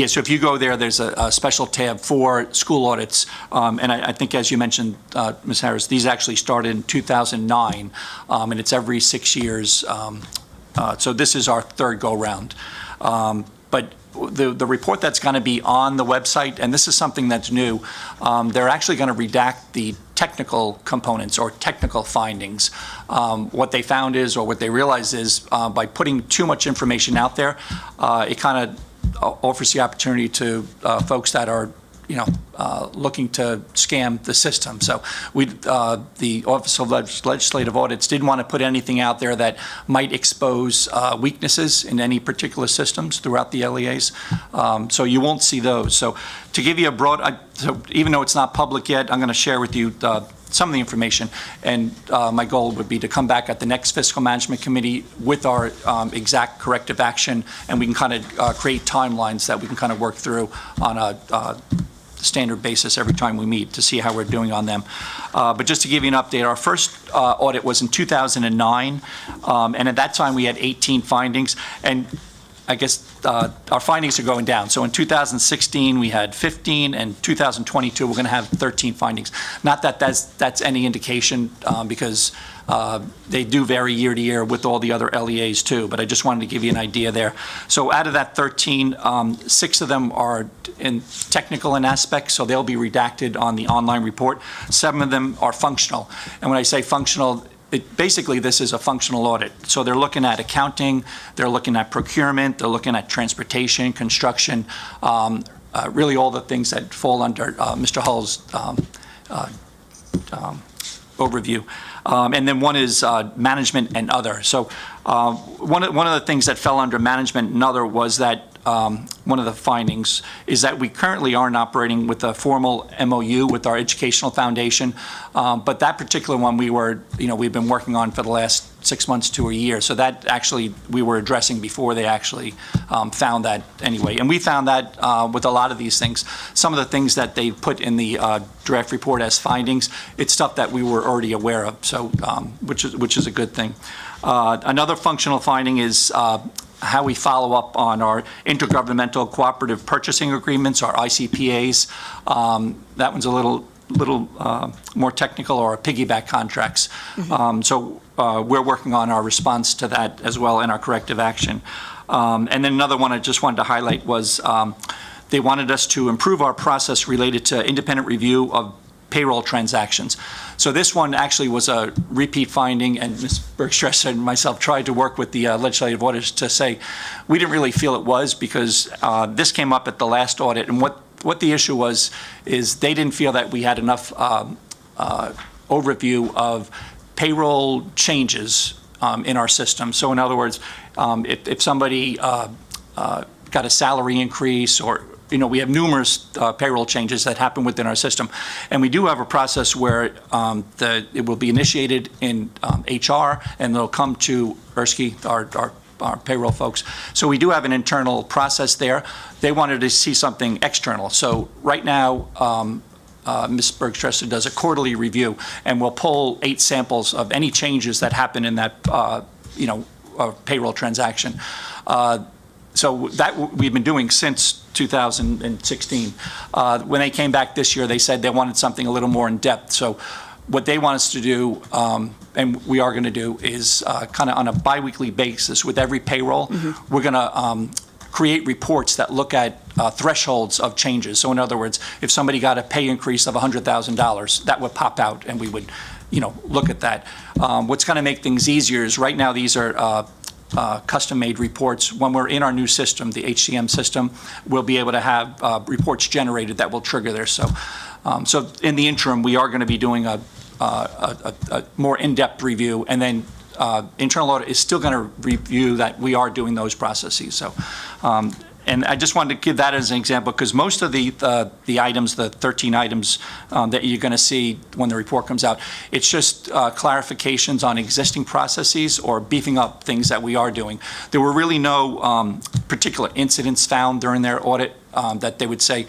So if you go there, there's a special tab for school audits. And I think, as you mentioned, Ms. Harris, these actually started in 2009, and it's every 6 years. So this is our third go-round. But the report that's going to be on the website, and this is something that's new, they're actually going to redact the technical components or technical findings. What they found is, or what they realized is, by putting too much information out there, it kind of offers the opportunity to folks that are looking to scam the system. So the Office of Legislative Audits didn't want to put anything out there that might expose weaknesses in any particular systems throughout the LEAs. So you won't see those. So to give you a broad, so even though it's not public yet, I'm going to share with you some of the information, and my goal would be to come back at the next Fiscal Management Committee with our exact corrective action, and we can kind of create timelines that we can kind of work through on a standard basis every time we meet to see how we're doing on them. But just to give you an update, our first audit was in 2009, and at that time we had 18 findings, and I guess our findings are going down. So in 2016 we had 15, and 2022 we're going to have 13 findings. Not that that's any indication, because they do vary year to year with all the other LEAs too, but I just wanted to give you an idea there. So out of that 13, 6 of them are in technical in aspect, so they'll be redacted on the online report. 7 of them are functional. And when I say functional, basically this is a functional audit. So they're looking at accounting, they're looking at procurement, they're looking at transportation, construction, really all the things that fall under Mr. Hull's overview. And then one is management and other. So one of the things that fell under management and other was that one of the findings is that we currently aren't operating with a formal MOU with our educational foundation, but that particular one we've been working on for the last 6 months to a year. So that actually we were addressing before they actually found that anyway. And we found that with a lot of these things, some of the things that they put in the draft report as findings, it's stuff that we were already aware of, so which is a good thing. Another functional finding is how we follow up on our intergovernmental cooperative purchasing agreements, our ICPAs. That one's a little more technical, or piggyback contracts. So we're working on our response to that as well in our corrective action. And then another one I just wanted to highlight was they wanted us to improve our process related to independent review of payroll transactions. So this one actually was a repeat finding, and Ms. Bergstress and myself tried to work with the legislative auditors to say we didn't really feel it was, because this came up at the last audit, and what the issue was is they didn't feel that we had enough overview of payroll changes in our system. So in other words, if somebody got a salary increase, or we have numerous payroll changes that happen within our system. And we do have a process where it will be initiated in HR, and they'll come to Ersky, our payroll folks. So we do have an internal process there. They wanted to see something external. So right now, Ms. Bergstresser does a quarterly review, and we'll pull 8 samples of any changes that happen in that payroll transaction. So that we've been doing since 2016. When they came back this year, they said they wanted something a little more in depth. So what they want us to do, and we are going to do, is kind of on a biweekly basis with every payroll, we're going to create reports that look at thresholds of changes. So in other words, if somebody got a pay increase of $100,000, that would pop out, and we would look at that. What's going to make things easier is right now these are custom-made reports. When we're in our new system, the HCM system, we'll be able to have reports generated that will trigger there. So in the interim, we are going to be doing a more in-depth review, and then internal audit is still going to review that we are doing those processes. So, and I just wanted to give that as an example, because most of the items, the 13 items that you're going to see when the report comes out, it's just clarifications on existing processes or beefing up things that we are doing. There were really no particular incidents found during their audit that they would say,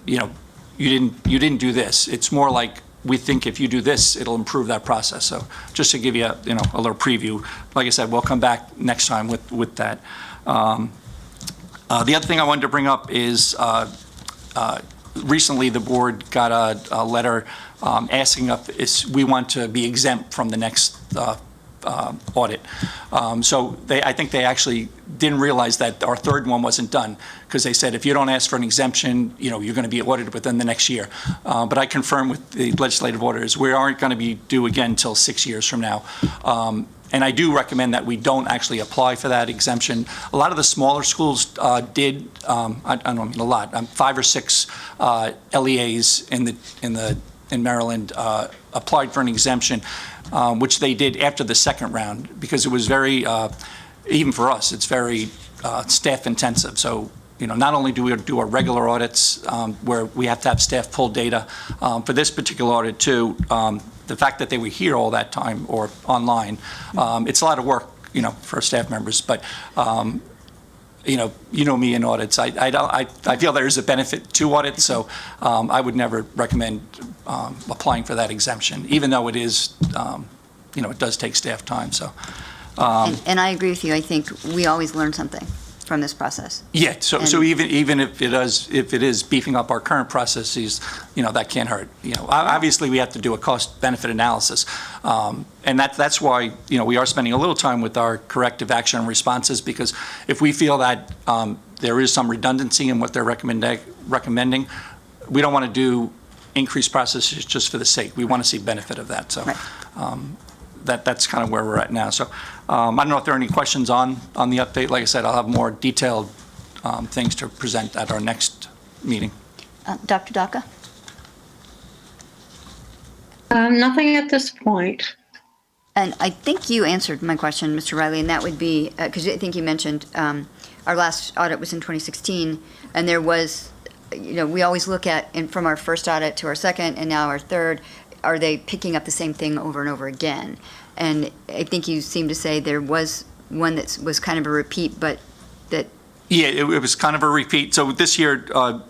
you didn't do this. It's more like, we think if you do this, it'll improve that process. So just to give you a little preview, like I said, we'll come back next time with that. The other thing I wanted to bring up is recently the board got a letter asking if we want to be exempt from the next audit. So I think they actually didn't realize that our third one wasn't done, because they said, if you don't ask for an exemption, you're going to be audited within the next year. But I confirm with the legislative auditors, we aren't going to be due again until 6 years from now. And I do recommend that we don't actually apply for that exemption. A lot of the smaller schools did, I don't mean a lot, 5 or 6 LEAs in Maryland applied for an exemption, which they did after the second round, because it was very, even for us, it's very staff intensive. So, not only do we do our regular audits where we have to have staff pull data, for this particular audit too, the fact that they were here all that time or online, it's a lot of work, for staff members. But me in audits. I feel there is a benefit to audits, so I would never recommend applying for that exemption, even though it is, it does take staff time. So, And I agree with you. I think we always learn something from this process. Yeah. So even if it is beefing up our current processes, that can't hurt. Obviously we have to do a cost-benefit analysis, and that's why we are spending a little time with our corrective action and responses, because if we feel that there is some redundancy in what they're recommending, we don't want to do increased processes just for the sake. We want to see benefit of that. So. Right. That's kind of where we're at now. So I don't know if there are any questions on the update. Like I said, I'll have more detailed things to present at our next meeting. Dr. Daka? Nothing at this point. And I think you answered my question, Mr. Riley, and that would be, because I think you mentioned our last audit was in 2016, and there was, we always look at, and from our first audit to our second and now our third, are they picking up the same thing over and over again? And I think you seem to say there was one that was kind of a repeat, but that... Yeah, it was kind of a repeat. So this year,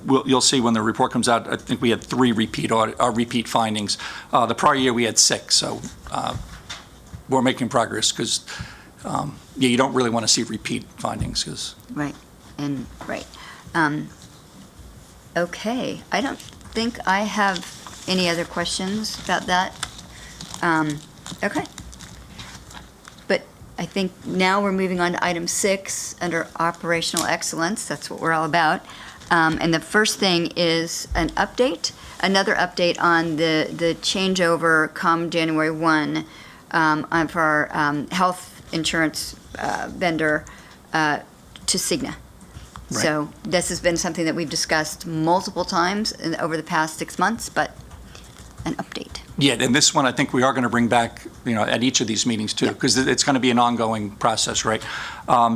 you'll see when the report comes out, I think we had 3 repeat findings. The prior year, we had 6. So we're making progress because, you don't really want to see repeat findings. Right. Right. Okay. I don't think I have any other questions about that? Okay. But I think now we're moving on to item 6 under operational excellence. That's what we're all about. And the first thing is another update on the changeover come January 1 for our health insurance vendor to Cigna. Right. So this has been something that we've discussed multiple times over the past 6 months, but an update. Yeah, and this one I think we are going to bring back, at each of these meetings too, because it's going to be an ongoing process, right?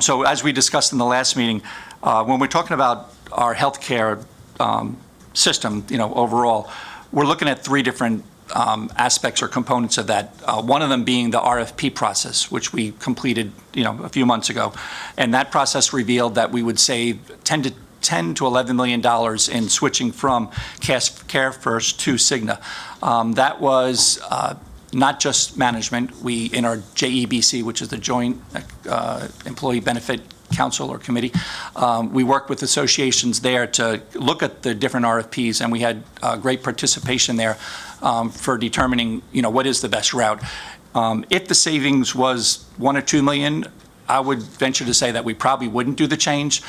So as we discussed in the last meeting, when we're talking about our healthcare system, overall, we're looking at 3 different aspects or components of that. One of them being the RFP process, which we completed, a few months ago, and that process revealed that we would save $10 to $11 million in switching from CareFirst to Cigna. That was not just management. We, in our JEBC, which is the Joint Employee Benefit Council or Committee, we worked with associations there to look at the different RFPs, and we had great participation there for determining, what is the best route. If the savings was $1 or $2 million, I would venture to say that we probably wouldn't do the change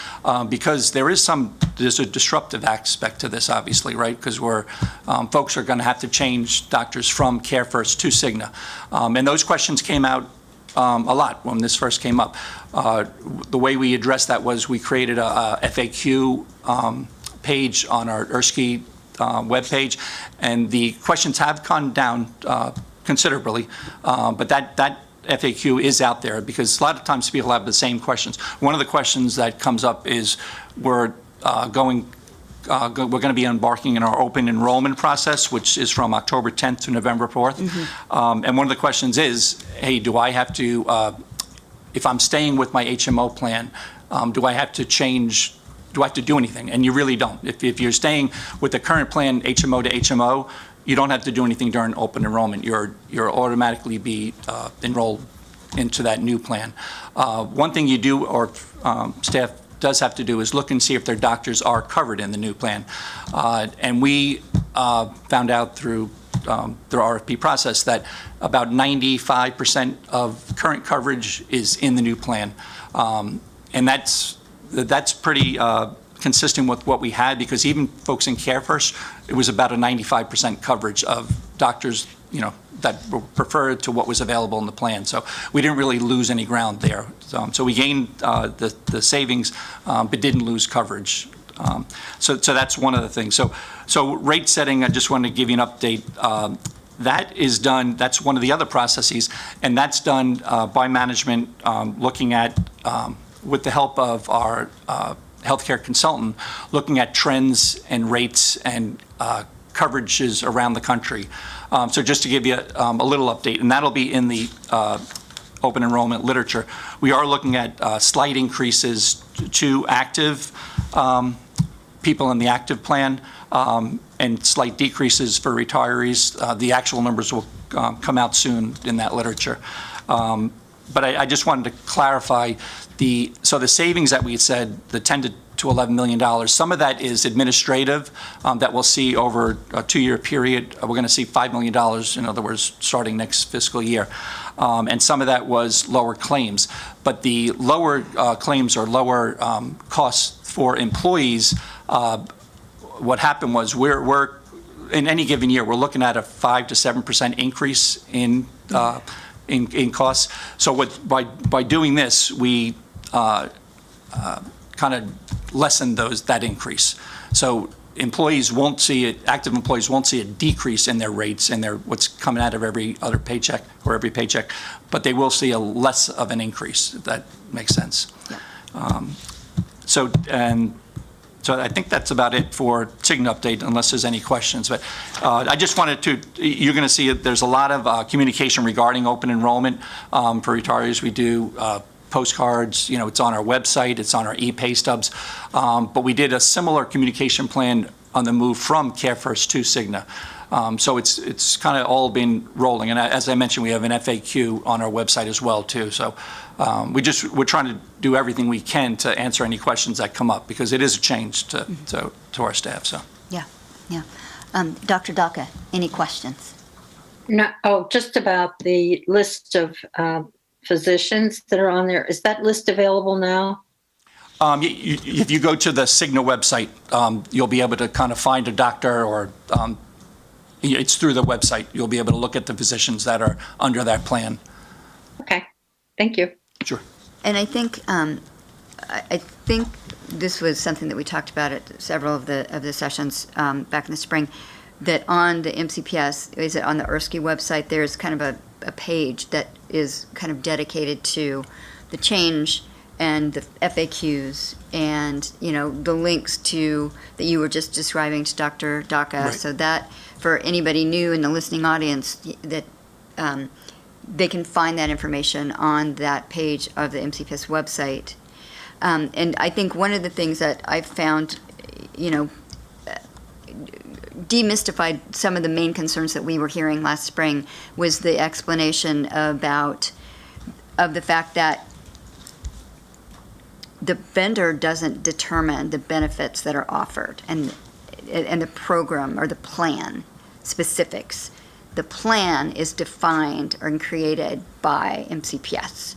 because there's a disruptive aspect to this, obviously, right? Because folks are going to have to change doctors from CareFirst to Cigna. And those questions came out a lot when this first came up. The way we addressed that was we created a FAQ page on our ERSKI webpage, and the questions have gone down considerably, but that FAQ is out there because a lot of times people have the same questions. One of the questions that comes up is we're going to be embarking in our open enrollment process, which is from October 10th to November 4th. Mm-hmm. And one of the questions is, hey, do I have to, if I'm staying with my HMO plan, do I have to change? Do I have to do anything? And you really don't. If you're staying with the current plan, HMO to HMO, you don't have to do anything during open enrollment. You're automatically be enrolled into that new plan. One thing you do, or staff does have to do, is look and see if their doctors are covered in the new plan. And we found out through the RFP process, that about 95% of current coverage is in the new plan. And that's pretty consistent with what we had, because even folks in Care First, it was about a 95% coverage of doctors, that were preferred to what was available in the plan. So we didn't really lose any ground there. So we gained the savings, but didn't lose coverage. So that's one of the things. So rate setting, I just wanted to give you an update. That is done, that's one of the other processes, and that's done by management, looking at, with the help of our healthcare consultant, looking at trends and rates and coverages around the country. So just to give you a little update, and that'll be in the open enrollment literature. We are looking at slight increases to active people in the active plan, and slight decreases for retirees. The actual numbers will come out soon in that literature. But I just wanted to clarify so the savings that we had said, the $10 to $11 million, some of that is administrative, that we'll see over a 2-year period. We're going to see $5 million, in other words, starting next fiscal year. And some of that was lower claims. But the lower claims or lower costs for employees, what happened was we're in any given year, we're looking at a 5 to 7% increase in costs. So by doing this, we kind of lessen that increase. So employees won't see it, active employees won't see a decrease in their rates and what's coming out of every other paycheck or every paycheck, but they will see a less of an increase, if that makes sense. Yeah. So I think that's about it for Cigna update, unless there's any questions. But I just wanted you're going to see there's a lot of communication regarding open enrollment for retirees. We do postcards, it's on our website, it's on our e-pay stubs. But we did a similar communication plan on the move from Care First to Cigna. So it's kind of all been rolling. And as I mentioned, we have an FAQ on our website as well, too. So we're trying to do everything we can to answer any questions that come up, because it is a change to our staff. So Yeah. Dr. Daka, any questions? No. Oh, just about the list of physicians that are on there. Is that list available now? If you go to the Cigna website, you'll be able to kind of find a doctor, or it's through the website. You'll be able to look at the physicians that are under that plan. Okay. Thank you. Sure. And I think this was something that we talked about at several of the sessions back in the spring, that on the MCPS, is it on the Erskine website, there's kind of a page that is kind of dedicated to the change and the FAQs and, the links to that you were just describing to Dr. Daka. Right. So that for anybody new in the listening audience, that they can find that information on that page of the MCPS website. And I think one of the things that I've found, demystified some of the main concerns that we were hearing last spring was the explanation of the fact that the vendor doesn't determine the benefits that are offered and the program or the plan specifics. The plan is defined or created by MCPS.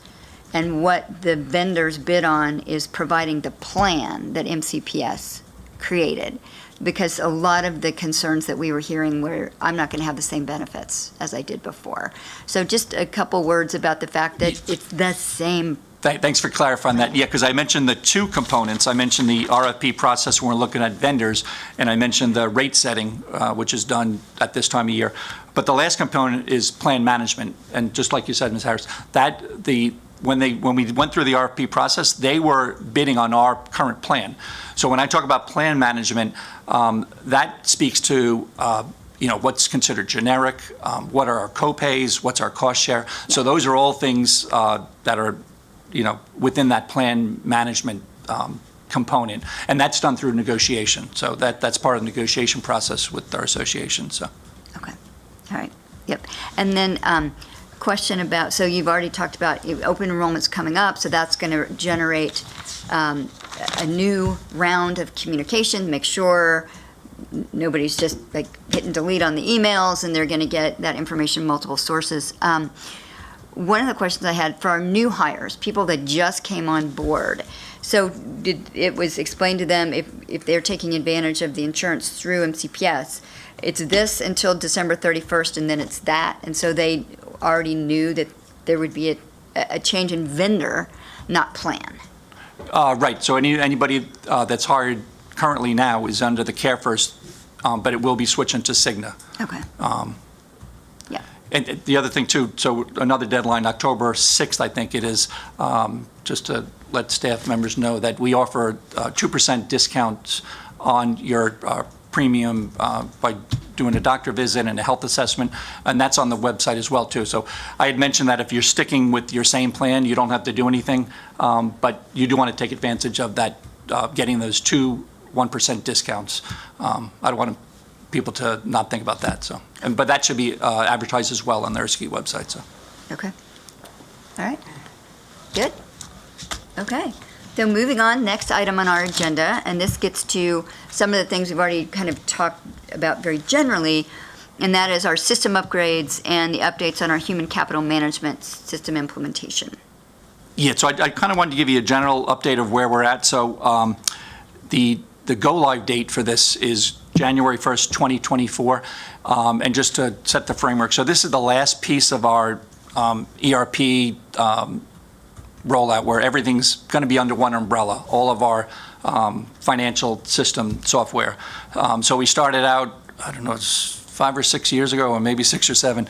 And what the vendors bid on is providing the plan that MCPS created. Because a lot of the concerns that we were hearing were, I'm not going to have the same benefits as I did before. So just a couple words about the fact that it's the same. Thanks for clarifying that. Yeah, because I mentioned the two components. I mentioned the RFP process when we're looking at vendors, and I mentioned the rate setting, which is done at this time of year. But the last component is plan management. And just like you said, Ms. Harris, when we went through the RFP process, they were bidding on our current plan. So when I talk about plan management, that speaks to what's considered generic, what are our co-pays, what's our cost share. So those are all things that are within that plan management component, and that's done through negotiation. So that's part of the negotiation process with our association. So. Okay. All right. Yep. And then. Question about, so you've already talked about open enrollment's coming up, so that's going to generate a new round of communication, make sure nobody's just like hitting delete on the emails, and they're going to get that information from multiple sources. One of the questions I had for our new hires, people that just came on board. So it was explained to them if they're taking advantage of the insurance through MCPS, it's this until December 31st, and then it's that. And so they already knew that there would be a change in vendor, not plan. Right, so anybody that's hired currently now is under the Care First, but it will be switching to Cigna. Okay. Yeah. And the other thing too, so another deadline, October 6th, I think it is, just to let staff members know that we offer 2% discounts on your premium by doing a doctor visit and a health assessment, and that's on the website as well too. So I had mentioned that if you're sticking with your same plan, you don't have to do anything, but you do want to take advantage of that, getting those 1% discounts. I don't want people to not think about that. So, but that should be advertised as well on their ski website. So. Okay. All right. Good. Okay. So moving on, next item on our agenda, and this gets to some of the things we've already kind of talked about very generally, and that is our system upgrades and the updates on our human capital management system implementation. Yeah, so I kind of wanted to give you a general update of where we're at. So the go-live date for this is January 1st, 2024, and just to set the framework. So this is the last piece of our ERP rollout where everything's going to be under one umbrella, all of our financial system software. So we started out, I don't know, it's 5 or 6 years ago, or maybe 6 or 7,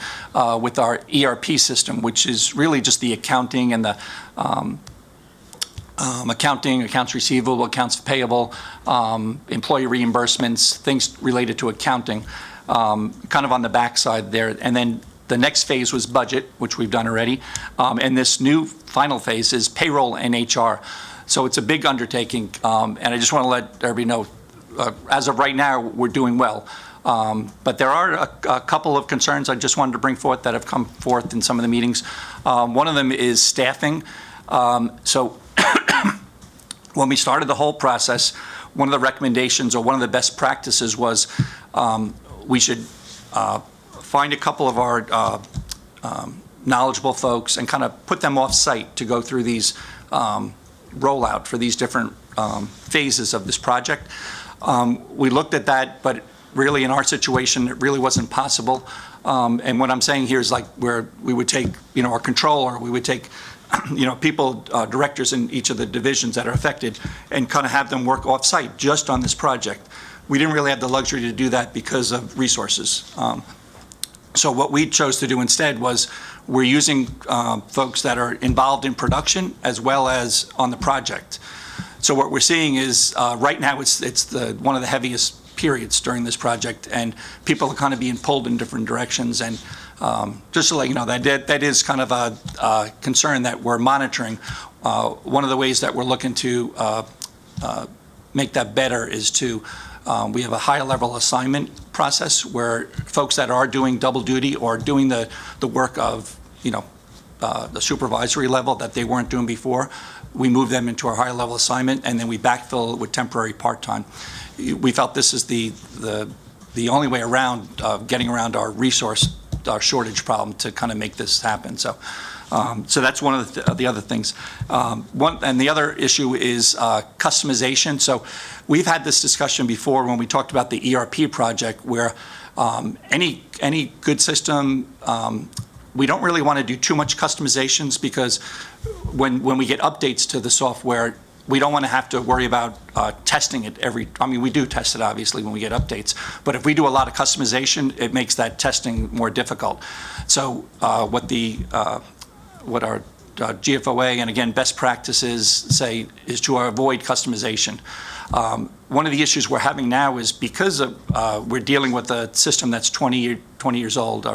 with our ERP system, which is really just the accounting and the accounting, accounts receivable, accounts payable, employee reimbursements, things related to accounting, kind of on the backside there. And then the next phase was budget, which we've done already. And this new final phase is payroll and HR. So it's a big undertaking. And I just want to let everybody know, as of right now, we're doing well. But there are a couple of concerns I just wanted to bring forth that have come forth in some of the meetings. One of them is staffing. So when we started the whole process, one of the recommendations or one of the best practices was we should find a couple of our knowledgeable folks and kind of put them off-site to go through these rollout for these different phases of this project. We looked at that, but really in our situation, it really wasn't possible. And what I'm saying here is like where we would take, our controller, we would take, people, directors in each of the divisions that are affected and kind of have them work off-site just on this project. We didn't really have the luxury to do that because of resources. So what we chose to do instead was we're using folks that are involved in production as well as on the project. So what we're seeing is right now it's one of the heaviest periods during this project, and people are kind of being pulled in different directions. And just to let you know, that is kind of a concern that we're monitoring. One of the ways that we're looking to make that better is to we have a higher level assignment process where folks that are doing double duty or doing the work of the supervisory level that they weren't doing before, we move them into our higher level assignment, and then we backfill with temporary part-time. We felt this is the only way around getting around our resource shortage problem to kind of make this happen. So that's one of the other things. And the other issue is customization. So we've had this discussion before when we talked about the ERP project, where any good system, we don't really want to do too much customizations, because when we get updates to the software, we don't want to have to worry about testing it we do test it obviously when we get updates, but if we do a lot of customization, it makes that testing more difficult. So what our GFOA and again best practices say is to avoid customization. One of the issues we're having now is because we're dealing with a system that's 20 years old.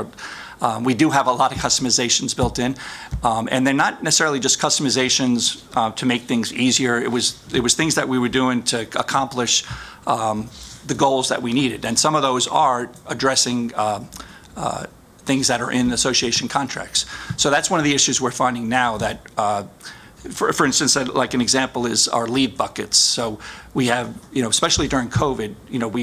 We do have a lot of customizations built in, and they're not necessarily just customizations to make things easier. It was things that we were doing to accomplish the goals that we needed, and some of those are addressing things that are in association contracts. So that's one of the issues we're finding now, that for instance, like an example is our leave buckets. So we have, especially during COVID,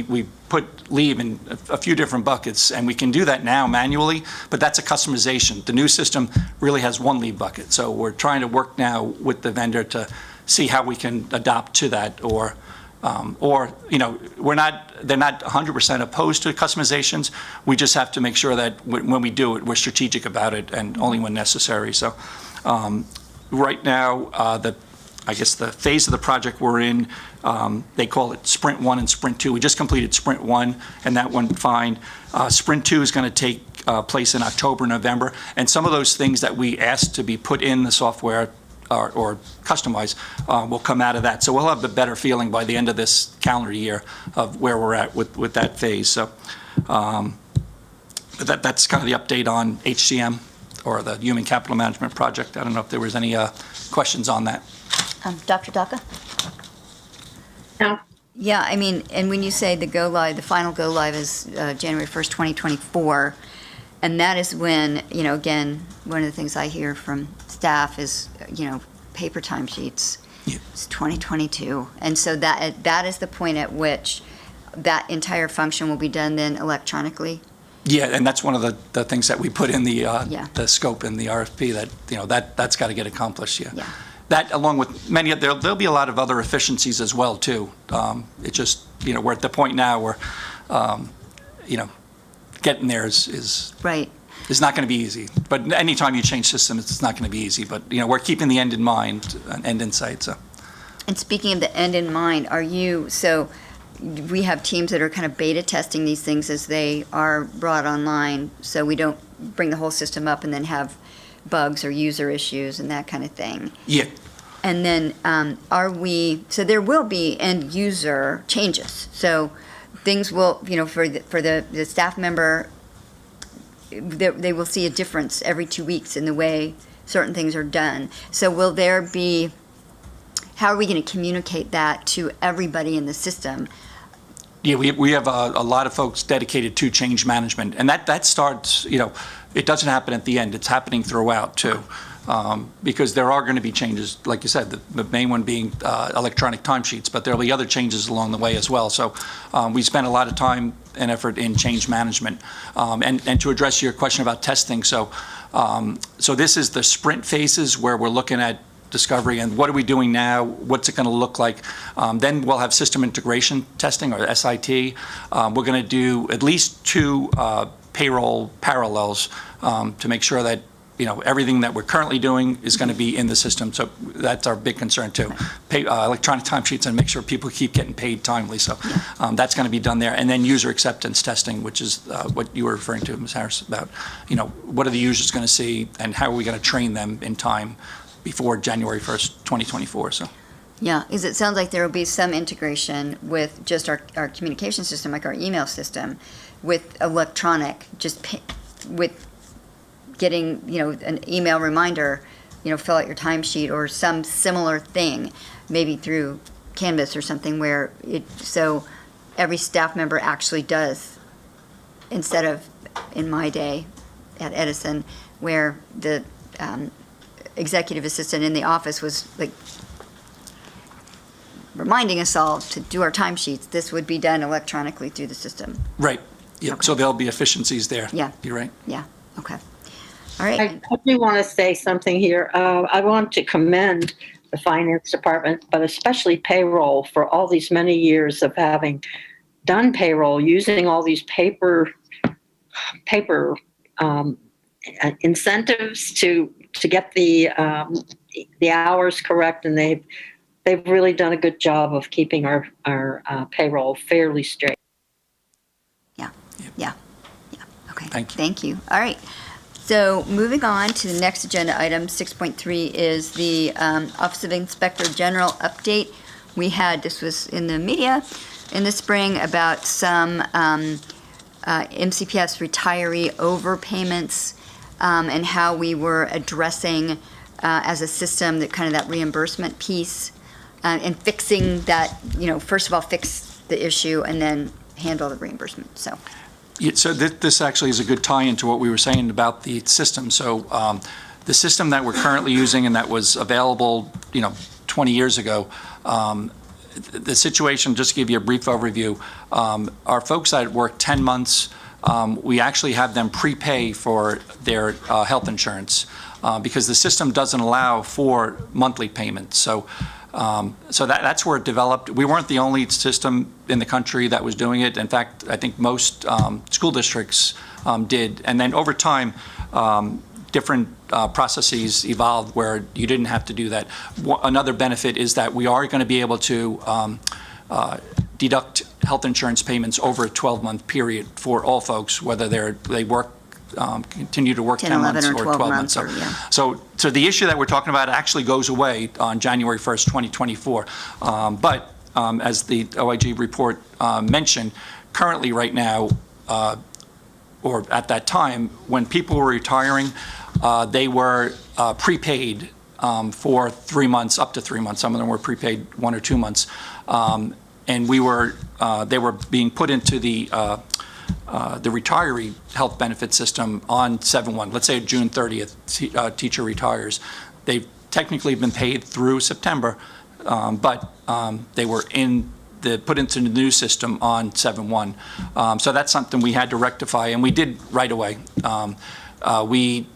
we put leave in a few different buckets, and we can do that now manually, but that's a customization. The new system really has one leave bucket. So we're trying to work now with the vendor to see how we can adopt to that, or they're not 100% opposed to customizations. We just have to make sure that when we do it, we're strategic about it and only when necessary. So right now, I guess the phase of the project we're in, they call it Sprint 1 and Sprint 2. We just completed Sprint 1, and that went fine. Sprint 2 is going to take place in October, November, and some of those things that we asked to be put in the software or customized will come out of that. So we'll have a better feeling by the end of this calendar year of where we're at with that phase. So that's kind of the update on HCM, or the Human Capital Management Project. I don't know if there was any questions on that. Dr. Daka? No. Yeah, I mean, and when you say the final go live is January 1st, 2024, and that is when, again, one of the things I hear from staff is, paper timesheets. Yeah. It's 2022. And so that is the point at which that entire function will be done then electronically. Yeah, and that's one of the things that we put in the scope in the RFP that's got to get accomplished. Yeah. That, along with many, there'll be a lot of other efficiencies as well too. It just, we're at the point now where, getting there is right. It's not going to be easy. But anytime you change systems, it's not going to be easy. But we're keeping the end in mind, end in sight. So. And speaking of the end in mind, we have teams that are kind of beta testing these things as they are brought online, so we don't bring the whole system up and then have bugs or user issues and that kind of thing. Yeah. And then so there will be end user changes. So things will, for the staff member, they will see a difference every 2 weeks in the way certain things are done. So how are we going to communicate that to everybody in the system? Yeah, we have a lot of folks dedicated to change management, and that starts, it doesn't happen at the end. It's happening throughout too, because there are going to be changes, like you said, the main one being electronic timesheets, but there'll be other changes along the way as well. So we spend a lot of time and effort in change management. And to address your question about testing, so this is the sprint phases where we're looking at discovery and what are we doing now, what's it going to look like. Then we'll have system integration testing, or SIT. We're going to do at least 2 payroll parallels to make sure that everything that we're currently doing is going to be in the system. So that's our big concern too. Electronic timesheets and make sure people keep getting paid timely. So that's going to be done there. And then user acceptance testing, which is what you were referring to, Ms. Harris, about what are the users going to see and how are we going to train them in time before January 1st, 2024. So. Yeah, because it sounds like there will be some integration with just our communication system, like our email system, with electronic, with getting, an email reminder, fill out your timesheet or some similar thing, maybe through Canvas or something where so every staff member actually does, instead of in my day at Edison, where the executive assistant in the office was like reminding us all to do our timesheets. This would be done electronically through the system. Right. Yeah. Okay. So there'll be efficiencies there. Yeah. You're right. Yeah. Okay. All right. I do want to say something here. I want to commend the finance department, but especially payroll, for all these many years of having done payroll using all these paper incentives to get the hours correct, and they've really done a good job of keeping our payroll fairly straight. Yeah. Okay. Thank you. Thank you. All right. So moving on to the next agenda item, 6.3, is the Office of Inspector General update. This was in the media in the spring about some MCPS retiree overpayments and how we were addressing as a system that reimbursement piece and fixing that, first of all, fix the issue and then handle the reimbursement. So. Yeah, so this actually is a good tie-in to what we were saying about the system. So The system that we're currently using and that was available, 20 years ago, the situation, just to give you a brief overview, our folks that work 10 months, we actually have them prepay for their health insurance because the system doesn't allow for monthly payments. So that's where it developed. We weren't the only system in the country that was doing it. In fact, I think most school districts did. And then over time, different processes evolved where you didn't have to do that. Another benefit is that we are going to be able to deduct health insurance payments over a 12-month period for all folks, whether they work, continue to work 10 months or 12 months. So the issue that we're talking about actually goes away on January 1st, 2024. But as the OIG report mentioned, currently right now, or at that time, when people were retiring, they were prepaid for 3 months, up to 3 months. Some of them were prepaid 1 or 2 months. And they were being put into the retiree health benefit system on 7/1. Let's say June 30th, teacher retires. They've technically been paid through September, but they were put into the new system on 7/1. So that's something we had to rectify, and we did right away. We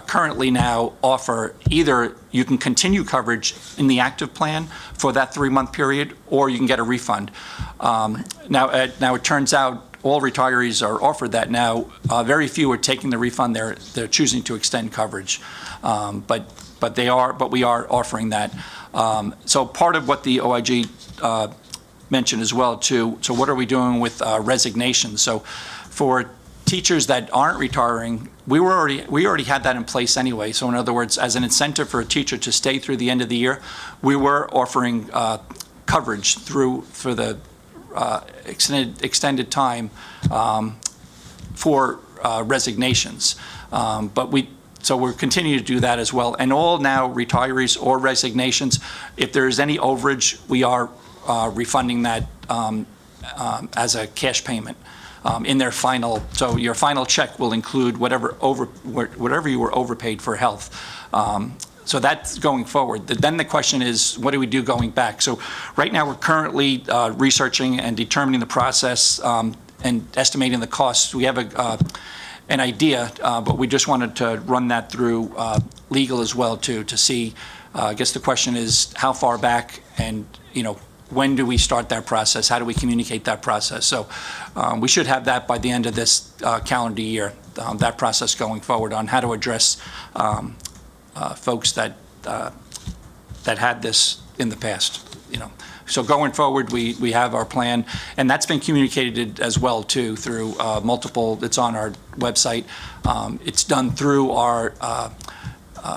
currently now offer either you can continue coverage in the active plan for that 3-month period, or you can get a refund. Now it turns out all retirees are offered that now. Very few are taking the refund. They're choosing to extend coverage, but we are offering that. So part of what the OIG mentioned as well too. So what are we doing with resignations? So for teachers that aren't retiring, we already had that in place anyway. So in other words, as an incentive for a teacher to stay through the end of the year, we were offering coverage for the extended time for resignations. So we're continuing to do that as well. And all now retirees or resignations, if there is any overage, we are refunding that as a cash payment in their final. So your final check will include whatever you were overpaid for health. So that's going forward. Then the question is, what do we do going back? So right now we're currently researching and determining the process and estimating the costs. We have an idea, but we just wanted to run that through legal as well too, to see. I guess the question is how far back, and when do we start that process? How do we communicate that process? So we should have that by the end of this calendar year. That process going forward on how to address folks that had this in the past. So going forward, we have our plan, and that's been communicated as well too through multiple. It's on our website. It's done through our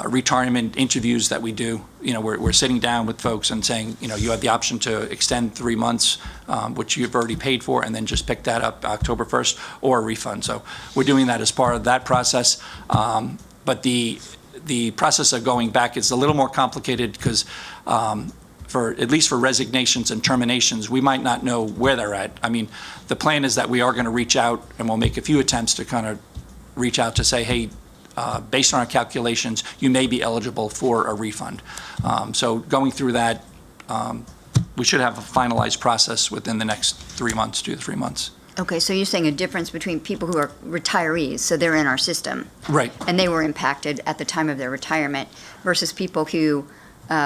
retirement interviews that we do. We're sitting down with folks and saying, you have the option to extend 3 months, which you've already paid for, and then just pick that up October 1st, or a refund. So we're doing that as part of that process. But the process of going back is a little more complicated because at least for resignations and terminations, we might not know where they're at. I mean, the plan is that we are going to reach out, and we'll make a few attempts to kind of reach out to say, hey, based on our calculations, you may be eligible for a refund. So going through that, we should have a finalized process within the next 3 months, 2 to 3 months. Okay, so you're saying a difference between people who are retirees, so they're in our system. Right. And they were impacted at the time of their retirement, versus people who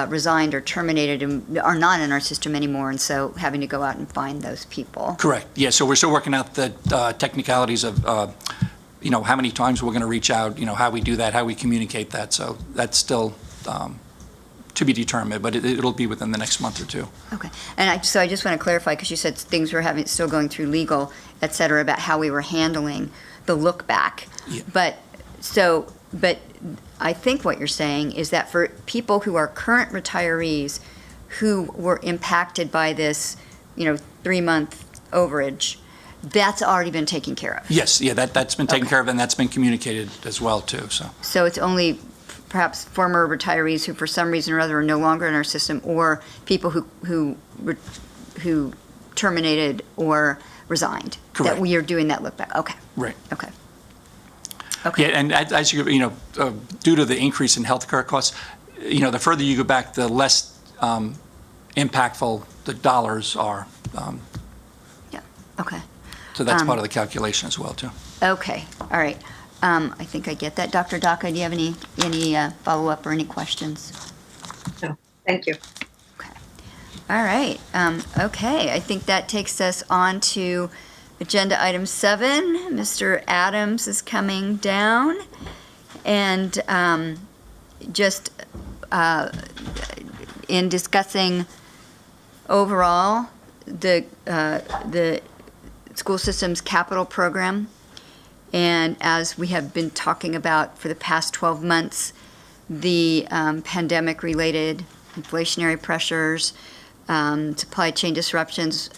resigned or terminated and are not in our system anymore, and so having to go out and find those people. Correct. Yeah, so we're still working out the technicalities of how many times we're going to reach out, how we do that, how we communicate that. So that's still to be determined, but it'll be within the next month or two. Okay. And I just want to clarify, because you said things were still going through legal, et cetera, about how we were handling the look back. Yeah. But I think what you're saying is that for people who are current retirees who were impacted by this, 3-month overage, that's already been taken care of. Yes, yeah, that's been taken care of, and that's been communicated as well too. So it's only perhaps former retirees who for some reason or other are no longer in our system, or people who terminated or resigned. Correct. That we are doing that look back. Okay. Right. Okay. Okay. Yeah, and as due to the increase in healthcare costs, the further you go back, the less impactful the dollars are. Yeah, okay. So that's part of the calculation as well, too. Okay, all right. I think I get that. Dr. Daka, do you have any follow-up or any questions? No, thank you. Okay. All right. Okay, I think that takes us on to agenda item 7. Mr. Adams is coming down. And just in discussing overall the school system's capital program, and as we have been talking about for the past 12 months, the pandemic-related inflationary pressures, supply chain disruptions,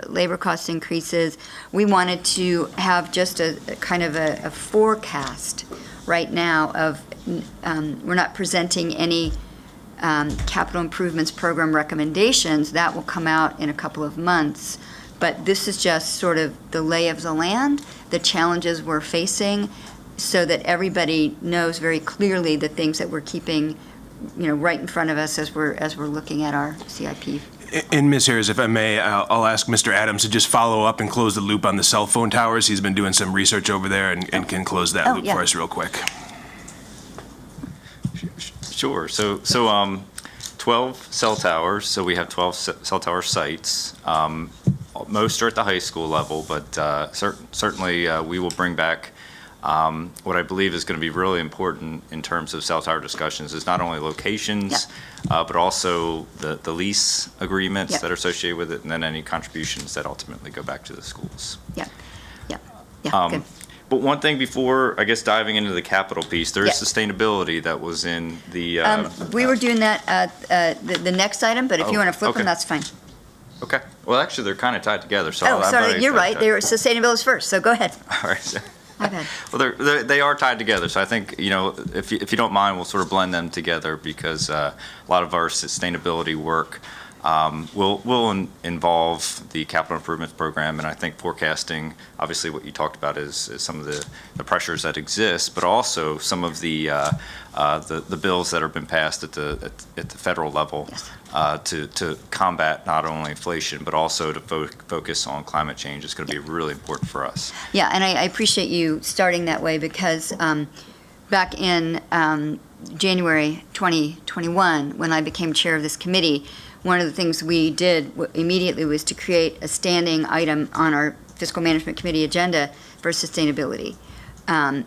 labor cost increases, we wanted to have just a kind of a forecast right now of, we're not presenting any capital improvements program recommendations. That will come out in a couple of months. But this is just sort of the lay of the land, the challenges we're facing, so that everybody knows very clearly the things that we're keeping, right in front of us as we're looking at our CIP. And Ms. Harris, if I may, I'll ask Mr. Adams to just follow up and close the loop on the cell phone towers. He's been doing some research over there and can close that loop yeah. for us real quick. Sure. So 12 cell towers. So we have 12 cell tower sites. Most are at the high school level, but certainly we will bring back what I believe is going to be really important in terms of cell tower discussions is not only locations, but also the lease agreements that are associated with it, and then any contributions that ultimately go back to the schools. Yeah, good. But one thing before, I guess, diving into the capital piece, there is sustainability that was in the... we were doing that the next item, but if you want to flip them, that's fine. Okay. Well, actually, they're kind of tied together. So Oh, sorry, you're right. They were sustainability first, so go ahead. All right. My bad. Well, they are tied together. So I think, if you don't mind, we'll sort of blend them together because a lot of our sustainability work will involve the capital improvements program. And I think forecasting, obviously what you talked about is some of the pressures that exist, but also some of the bills that have been passed at the federal level. Yes. To combat not only inflation, but also to focus on climate change is going to be really important for us. Yeah, and I appreciate you starting that way because back in January 2021, when I became chair of this committee, one of the things we did immediately was to create a standing item on our fiscal management committee agenda for sustainability. And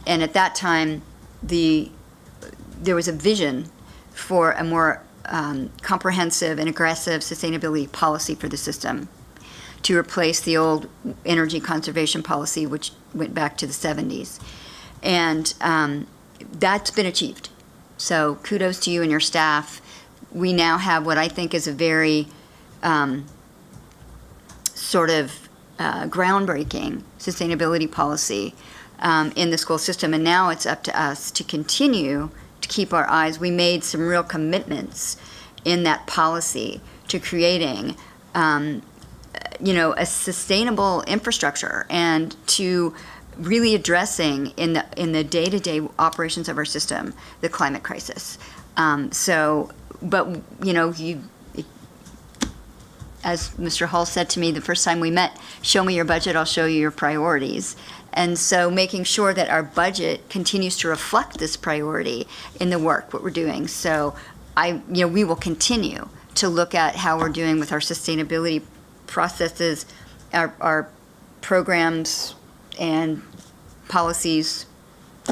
at that time, there was a vision for a more comprehensive and aggressive sustainability policy for the system to replace the old energy conservation policy, which went back to the 70s. And that's been achieved. So kudos to you and your staff. We now have what I think is a very sort of groundbreaking sustainability policy in the school system. And now it's up to us to continue to keep our eyes. We made some real commitments in that policy to creating, a sustainable infrastructure and to really addressing in the day-to-day operations of our system the climate crisis. As Mr. Hull said to me the first time we met, show me your budget, I'll show you your priorities. And so making sure that our budget continues to reflect this priority in the work, what we're doing. So we will continue to look at how we're doing with our sustainability processes, our programs and policies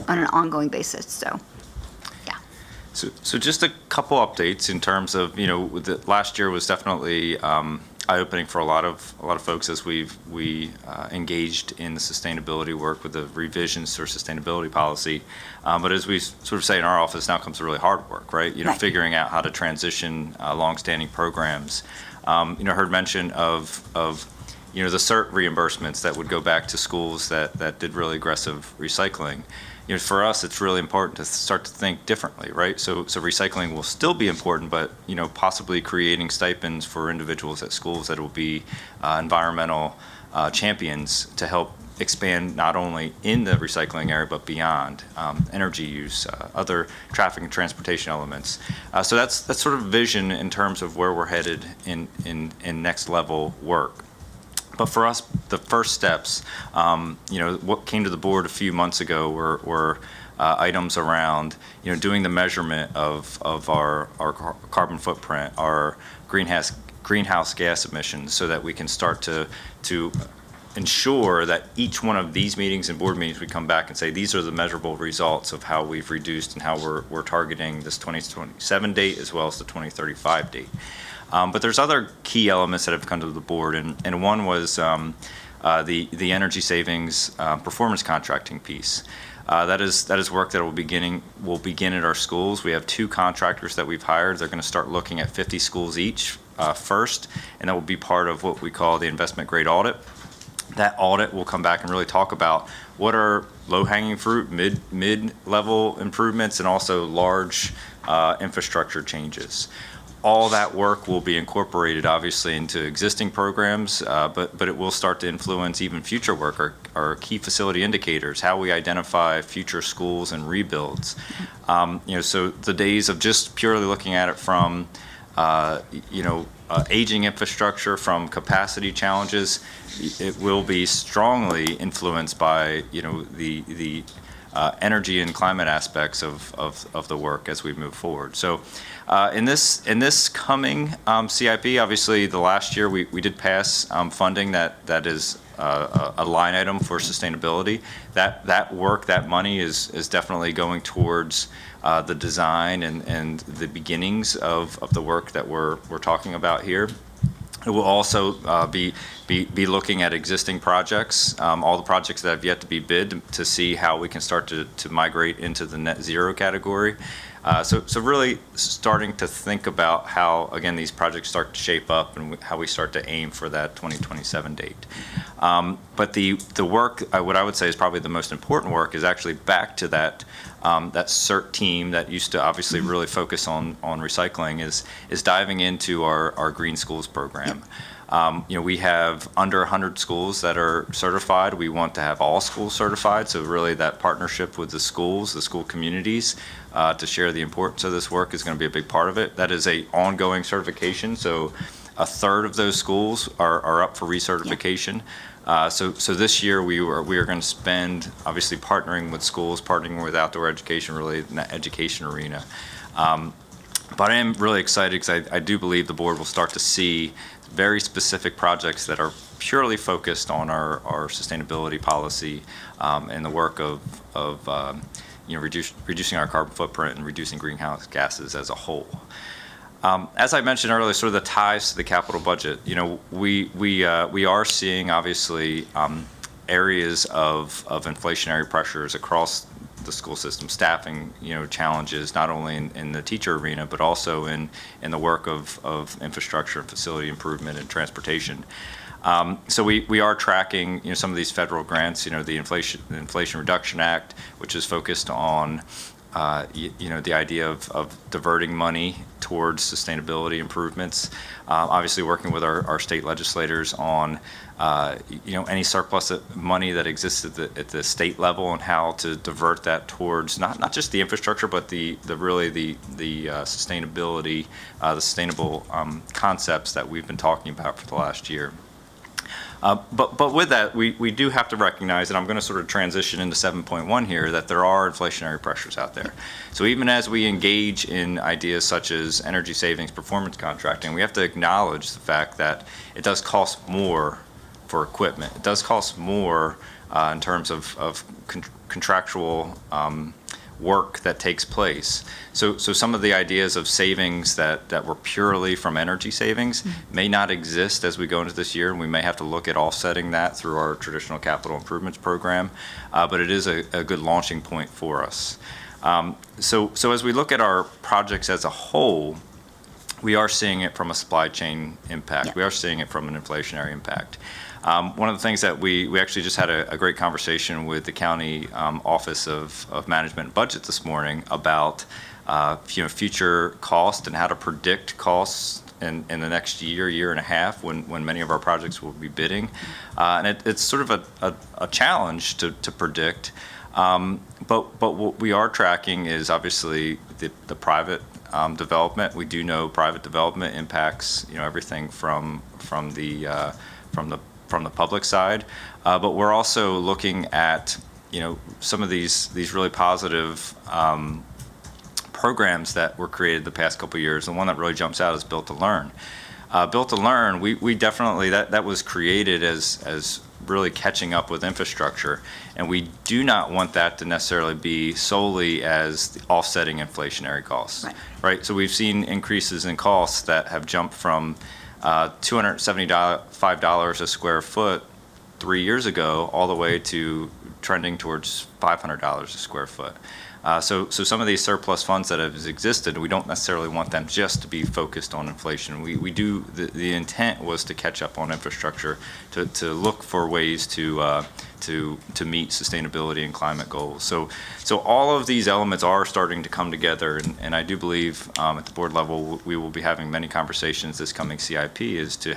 on an ongoing basis. So, yeah. So just a couple updates in terms of, last year was definitely eye-opening for a lot of folks as we engaged in the sustainability work with the revisions to our sustainability policy. But as we sort of say in our office, now comes the really hard work, right? Right. Figuring out how to transition longstanding programs. Heard mention of the CERT reimbursements that would go back to schools that did really aggressive recycling. For us, it's really important to start to think differently, right? So recycling will still be important, but possibly creating stipends for individuals at schools that will be environmental champions to help expand not only in the recycling area, but beyond, energy use, other traffic and transportation elements. So that's sort of vision in terms of where we're headed in next level work. But for us, the first steps, what came to the board a few months ago were items around, doing the measurement of our carbon footprint, our greenhouse gas emissions, so that we can start to ensure that each one of these meetings and board meetings, we come back and say, these are the measurable results of how we've reduced and how we're targeting this 2027 date as well as the 2035 date. But there's other key elements that have come to the board, and one was the energy savings performance contracting piece. That is work that will begin at our schools. We have 2 contractors that we've hired. They're going to start looking at 50 schools each first, and that will be part of what we call the investment grade audit. That audit will come back and really talk about what are low-hanging fruit, mid-level improvements, and also large infrastructure changes. All that work will be incorporated, obviously, into existing programs, but it will start to influence even future work, our key facility indicators, how we identify future schools and rebuilds. So the days of just purely looking at it from, aging infrastructure, from capacity challenges, it will be strongly influenced by, the energy and climate aspects of the work as we move forward. So in this coming CIP, obviously the last year we did pass funding that is a line item for sustainability. That work, that money is definitely going towards the design and the beginnings of the work that we're talking about here. It will also be looking at existing projects, all the projects that have yet to be bid, to see how we can start to migrate into the net zero category. So really starting to think about how, again, these projects start to shape up and how we start to aim for that 2027 date. But the work, what I would say is probably the most important work, is actually back to that CERT team that used to obviously really focus on recycling, is diving into our Green Schools program. We have under 100 schools that are certified. We want to have all schools certified, so really that partnership with the schools, the school communities, to share the importance of this work is going to be a big part of it. That is a ongoing certification, so a third of those schools are up for recertification. So this year we are going to spend, obviously, partnering with schools, partnering with outdoor education, really in that education arena. But I am really excited because I do believe the board will start to see very specific projects that are purely focused on our sustainability policy and the work of reducing our carbon footprint and reducing greenhouse gases as a whole. As I mentioned earlier, sort of the ties to the capital budget. We are seeing, obviously, areas of inflationary pressures across the school system, staffing, challenges, not only in the teacher arena, but also in the work of infrastructure and facility improvement and transportation. So we are tracking, some of these federal grants, the Inflation Reduction Act, which is focused on, the idea of diverting money towards sustainability improvements. Obviously working with our state legislators on, any surplus money that exists at the state level and how to divert that towards not just the infrastructure, but the sustainability, the sustainable concepts that we've been talking about for the last year. But with that, we do have to recognize, and I'm going to sort of transition into 7.1 here, that there are inflationary pressures out there. So even as we engage in ideas such as energy savings performance contracting, we have to acknowledge the fact that it does cost more for equipment. It does cost more in terms of contractual work that takes place. So some of the ideas of savings that were purely from energy savings may not exist as we go into this year, and we may have to look at offsetting that through our traditional capital improvements program, but it is a good launching point for us. So as we look at our projects as a whole, we are seeing it from a supply chain impact. We are seeing it from an inflationary impact. One of the things that we actually just had a great conversation with the county Office of Management and Budget this morning about future cost and how to predict costs in the next year and a half, when many of our projects will be bidding. And it's sort of a challenge to predict. But what we are tracking is obviously the private development. We do know private development impacts, everything from the public side. But we're also looking at, some of these really positive programs that were created the past couple of years. The one that really jumps out is Built to Learn. Built to Learn, we definitely, that was created as really catching up with infrastructure, and we do not want that to necessarily be solely as the offsetting inflationary costs. Right? So we've seen increases in costs that have jumped from $275 a square foot 3 years ago all the way to trending towards $500 a square foot. So some of these surplus funds that have existed, we don't necessarily want them just to be focused on inflation. We do, the intent was to catch up on infrastructure, to look for ways to meet sustainability and climate goals. So all of these elements are starting to come together, and I do believe at the board level we will be having many conversations this coming CIP as to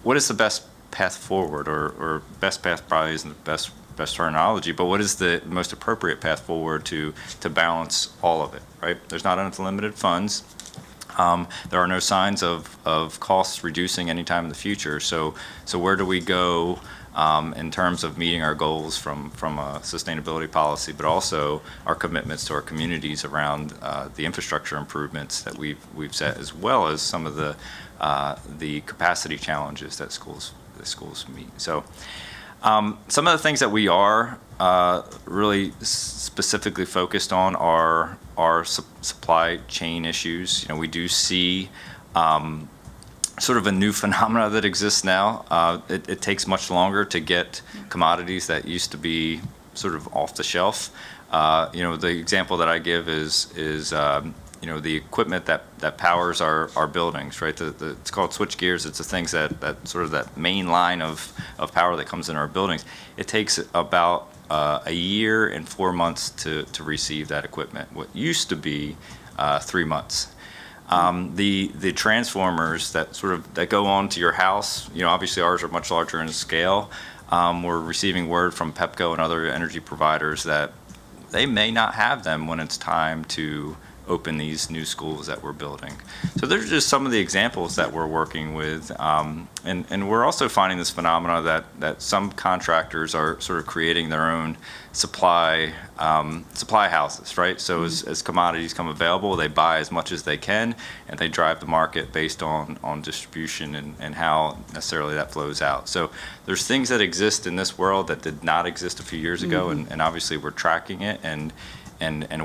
what is the best path forward, or best path probably isn't the best terminology, but what is the most appropriate path forward to balance all of it, right? There's not unlimited funds. There are no signs of costs reducing anytime in the future. So where do we go in terms of meeting our goals from a sustainability policy, but also our commitments to our communities around the infrastructure improvements that we've set, as well as some of the capacity challenges that schools meet. So. Some of the things that we are really specifically focused on are supply chain issues. We do see sort of a new phenomena that exists now. It takes much longer to get commodities that used to be sort of off the shelf. The example that I give is the equipment that powers our buildings, right? It's called switch gears. It's the things that sort of that main line of power that comes in our buildings. It takes about a year and 4 months to receive that equipment. What used to be 3 months. The transformers that go on to your house, obviously ours are much larger in scale. We're receiving word from Pepco and other energy providers that they may not have them when it's time to open these new schools that we're building. So there's just some of the examples that we're working with. And we're also finding this phenomena that some contractors are sort of creating their own supply houses, right? So as commodities come available, they buy as much as they can, and they drive the market based on distribution and how necessarily that flows out. So there's things that exist in this world that did not exist a few years ago, and obviously we're tracking it and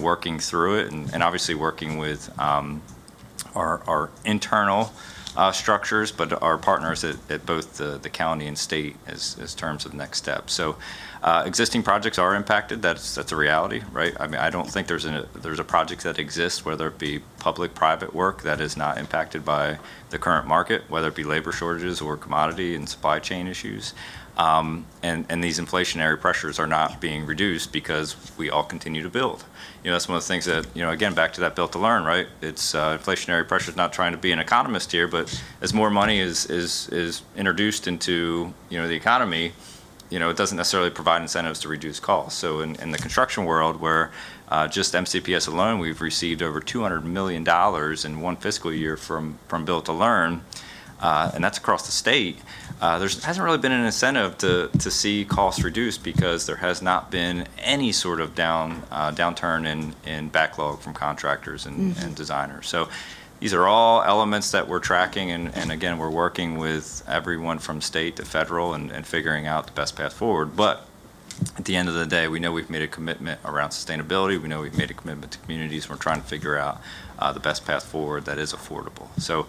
working through it, and obviously working with our internal structures, but our partners at both the county and state as terms of next steps. So existing projects are impacted. That's a reality, right? I mean, I don't think there's a project that exists, whether it be public-private work, that is not impacted by the current market, whether it be labor shortages or commodity and supply chain issues. And these inflationary pressures are not being reduced because we all continue to build. That's one of the things that, again, back to that Built to Learn, right? It's inflationary pressures, not trying to be an economist here, but as more money is introduced into, the economy, it doesn't necessarily provide incentives to reduce costs. So in the construction world, where just MCPS alone, we've received over $200 million in one fiscal year from Built to Learn, and that's across the state. There hasn't really been an incentive to see costs reduced because there has not been any sort of downturn in backlog from contractors and designers. So these are all elements that we're tracking, and again, we're working with everyone from state to federal and figuring out the best path forward. But at the end of the day, we know we've made a commitment around sustainability. We know we've made a commitment to communities. We're trying to figure out the best path forward that is affordable. So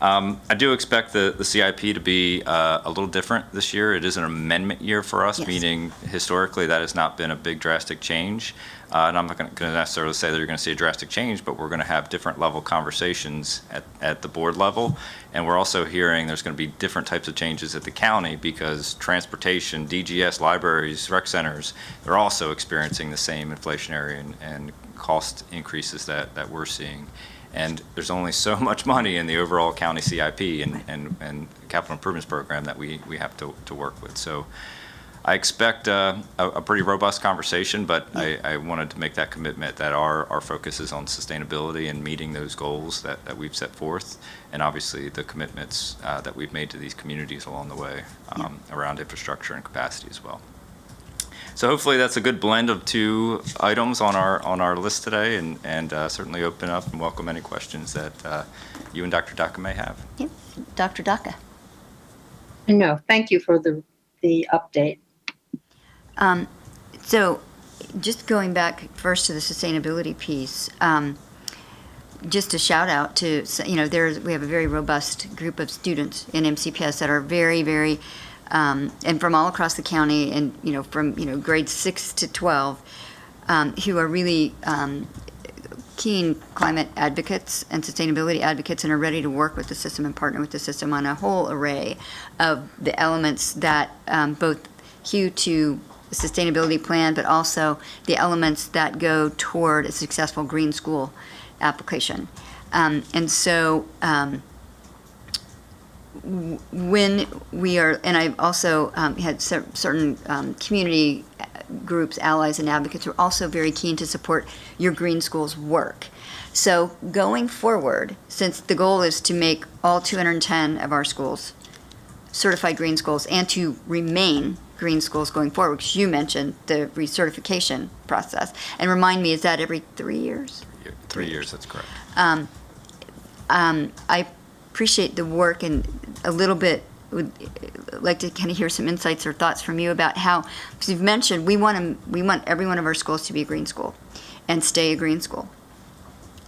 I do expect the CIP to be a little different this year. It is an amendment year for us, meaning historically that has not been a big drastic change. And I'm not going to necessarily say that you're going to see a drastic change, but we're going to have different level conversations at the board level. And we're also hearing there's going to be different types of changes at the county because transportation, DGS, libraries, rec centers, they're also experiencing the same inflationary and cost increases that we're seeing. And there's only so much money in the overall county CIP and capital improvements program that we have to work with. So I expect a pretty robust conversation, but I wanted to make that commitment that our focus is on sustainability and meeting those goals that we've set forth, and obviously the commitments that we've made to these communities along the way around infrastructure and capacity as well. So hopefully that's a good blend of two items on our list today, and certainly open up and welcome any questions that you and Dr. Daka may have. Yep. Dr. Daka. No, thank you for the update. So just going back first to the sustainability piece, just a shout out to, we have a very robust group of students in MCPS that are very, very, and from all across the county and, from, grades 6 to 12, who are really keen climate advocates and sustainability advocates and are ready to work with the system and partner with the system on a whole array of the elements that both hew to the sustainability plan, but also the elements that go toward a successful green school application. And so when we are, and I've also had certain community groups, allies, and advocates who are also very keen to support your green schools work. So going forward, since the goal is to make all 210 of our schools certified green schools and to remain green schools going forward, because you mentioned the recertification process. And remind me, is that every 3 years? 3 years, that's correct. I appreciate the work, and a little bit would like to kind of hear some insights or thoughts from you about how, because you've mentioned we want every one of our schools to be a green school and stay a green school.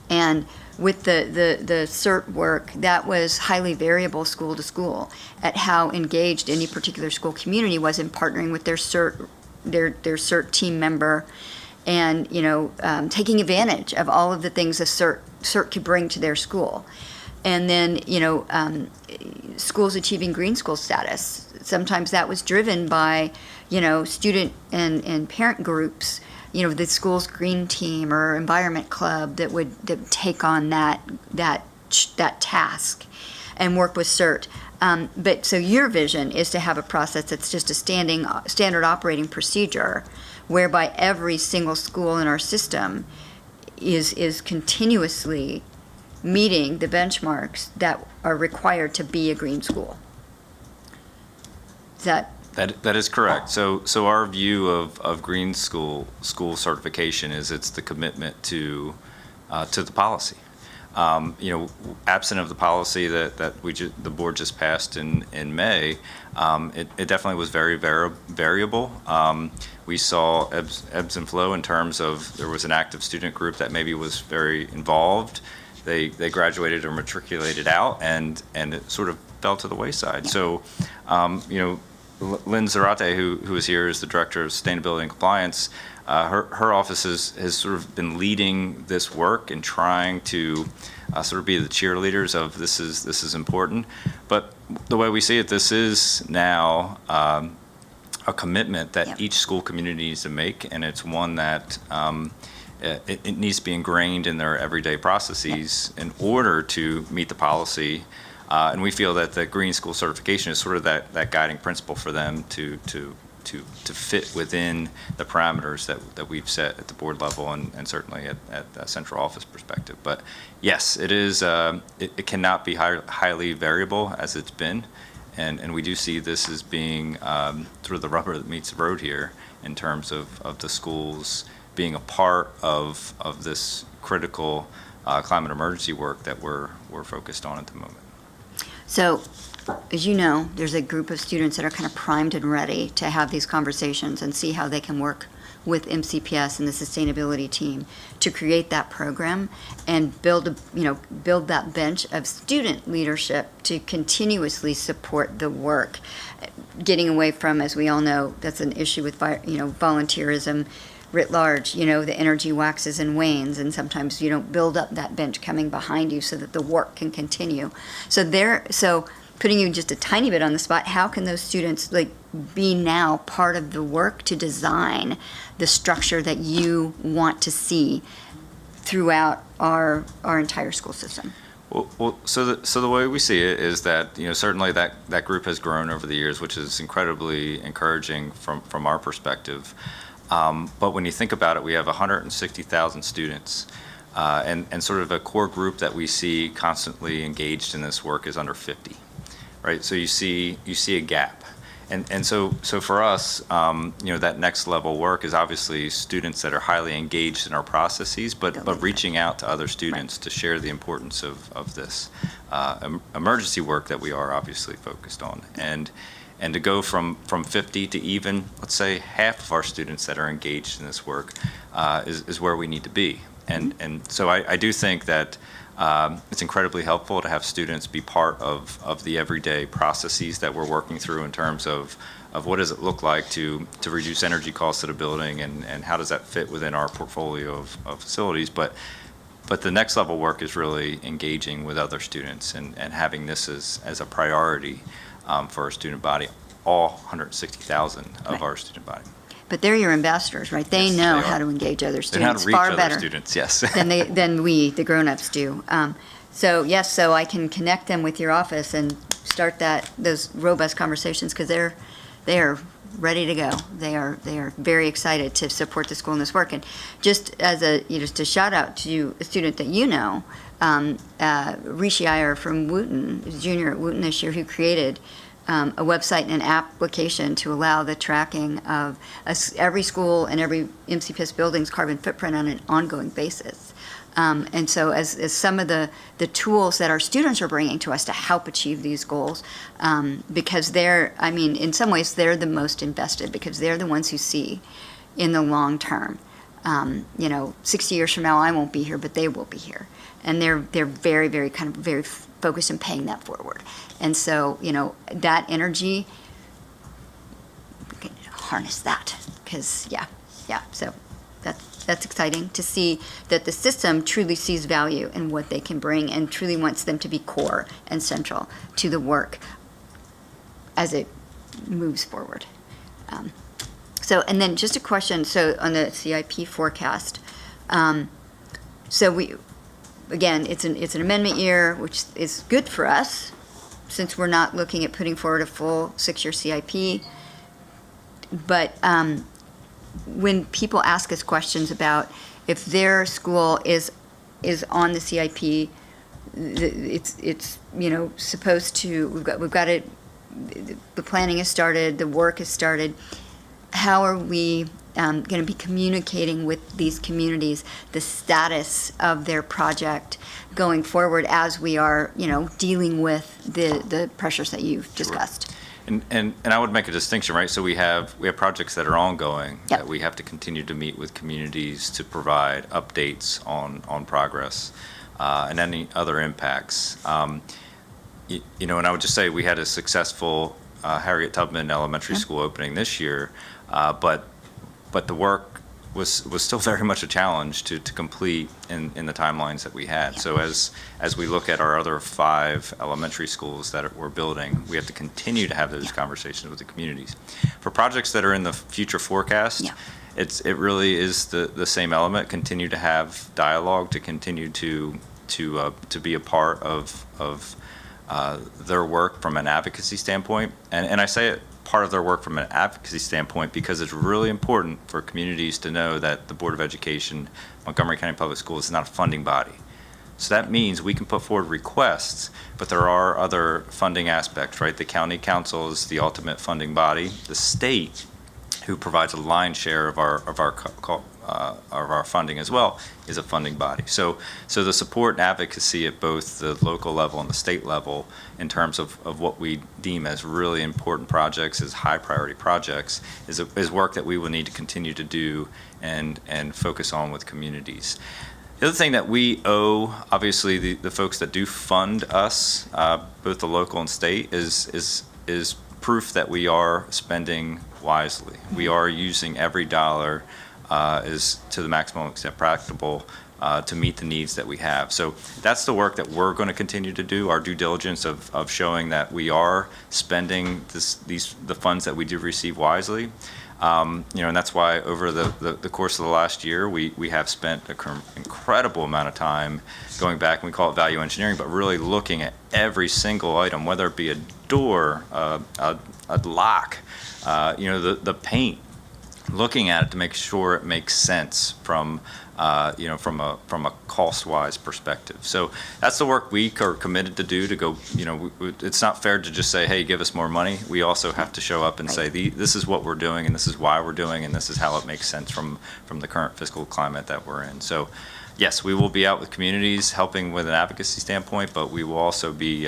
And with the CERT work, that was highly variable school to school at how engaged any particular school community was in partnering with their CERT team member, and taking advantage of all of the things a CERT could bring to their school. And then schools achieving green school status. Sometimes that was driven by student and parent groups. The school's green team or environment club that would take on that task and work with CERT. But so your vision is to have a process that's just a standard operating procedure, whereby every single school in our system is continuously meeting the benchmarks that are required to be a green school. Is that? That is correct. So our view of green school certification is it's the commitment to the policy. Absent of the policy that the board just passed in May, it definitely was very variable. We saw ebbs and flow in terms of there was an active student group that maybe was very involved. They graduated or matriculated out, and it sort of fell to the wayside. So, Lynn Zarate, who is here as the Director of Sustainability and Compliance, her office has sort of been leading this work and trying to sort of be the cheerleaders of this is important. But the way we see it, this is now a commitment that each school community needs to make, and it's one that it needs to be ingrained in their everyday processes in order to meet the policy. And we feel that the green school certification is sort of that guiding principle for them to fit within the parameters that we've set at the board level and certainly at the central office perspective. But yes, it is. It cannot be highly variable as it's been, and we do see this as being sort of the rubber that meets the road here in terms of the schools being a part of this critical climate emergency work that we're focused on at the moment. So, as you know, there's a group of students that are kind of primed and ready to have these conversations and see how they can work with MCPS and the sustainability team to create that program and build that bench of student leadership to continuously support the work. Getting away from, as we all know, that's an issue with volunteerism writ large. The energy waxes and wanes, and sometimes you don't build up that bench coming behind you so that the work can continue. So putting you just a tiny bit on the spot, how can those students be now part of the work to design the structure that you want to see throughout our entire school system. So the way we see it is that, certainly that group has grown over the years, which is incredibly encouraging from our perspective. But when you think about it, we have 160,000 students, and sort of a core group that we see constantly engaged in this work is under 50, right? So you see a gap. And so for us, that next level work is obviously students that are highly engaged in our processes, but reaching out to other students to share the importance of this emergency work that we are obviously focused on. And to go from 50 to even, let's say, half of our students that are engaged in this work is where we need to be. And so I do think that it's incredibly helpful to have students be part of the everyday processes that we're working through in terms of what does it look like to reduce energy costs at a building, and how does that fit within our portfolio of facilities. But the next level work is really engaging with other students and having this as a priority for our student body, all 160,000 of our student body. But they're your ambassadors, right? They Yes, know they how are. to engage other And how to students reach far other better students, yes. than we, the grown-ups, do. So yes, so I can connect them with your office and start those robust conversations, because they are ready to go. They are very excited to support the school in this work. And just as just a shout out to a student that Rishi Iyer from Wooten, who's a junior at Wooten this year, who created a website and an application to allow the tracking of every school and every MCPS building's carbon footprint on an ongoing basis. And so as some of the tools that our students are bringing to us to help achieve these goals, because in some ways, they're the most invested, because they're the ones who see in the long term. 60 years from now, I won't be here, but they will be here. And they're very, very very focused on paying that forward. And so, that energy, we can harness that, because, so that's exciting to see that the system truly sees value in what they can bring and truly wants them to be core and central to the work as it moves forward. And then just a question, so on the CIP forecast, again, it's an amendment year, which is good for us, since we're not looking at putting forward a full 6-year CIP. But when people ask us questions about if their school is on the CIP, it's supposed to, we've got it, the planning has started, the work has started. How are we going to be communicating with these communities the status of their project going forward, as we are, dealing with the pressures that you've discussed? And I would make a distinction, right? So we have projects that are ongoing, Yep. that we have to continue to meet with communities to provide updates on progress and any other impacts. And I would just say we had a successful Harriet Tubman Elementary School opening this year, but the work was still very much a challenge to complete in the timelines that we had. So as we look at our other 5 elementary schools that we're building, we have to continue to have those conversations with the communities. For projects that are in the future forecast, it really is the same element. Continue to have dialogue, to continue to be a part of their work from an advocacy standpoint. And I say it, part of their work from an advocacy standpoint, because it's really important for communities to know that the Board of Education, Montgomery County Public Schools, is not a funding body. So that means we can put forward requests, but there are other funding aspects, right? The county council is the ultimate funding body. The state, who provides a lion's share of our funding as well, is a funding body. So the support and advocacy at both the local level and the state level, in terms of what we deem as really important projects, as high priority projects, is work that we will need to continue to do and focus on with communities. The other thing that we owe, obviously, the folks that do fund us, both the local and state, is proof that we are spending wisely. We are using every dollar is to the maximum extent practicable to meet the needs that we have. So that's the work that we're going to continue to do, our due diligence of showing that we are spending the funds that we do receive wisely. And that's why over the course of the last year, we have spent an incredible amount of time going back, and we call it value engineering, but really looking at every single item, whether it be a door, a lock, the paint, looking at it to make sure it makes sense from a cost-wise perspective. So that's the work we are committed to do, to go, it's not fair to just say, hey, give us more money. We also have to show up and say, this is what we're doing, and this is why we're doing, and this is how it makes sense from the current fiscal climate that we're in. So yes, we will be out with communities helping with an advocacy standpoint, but we will also be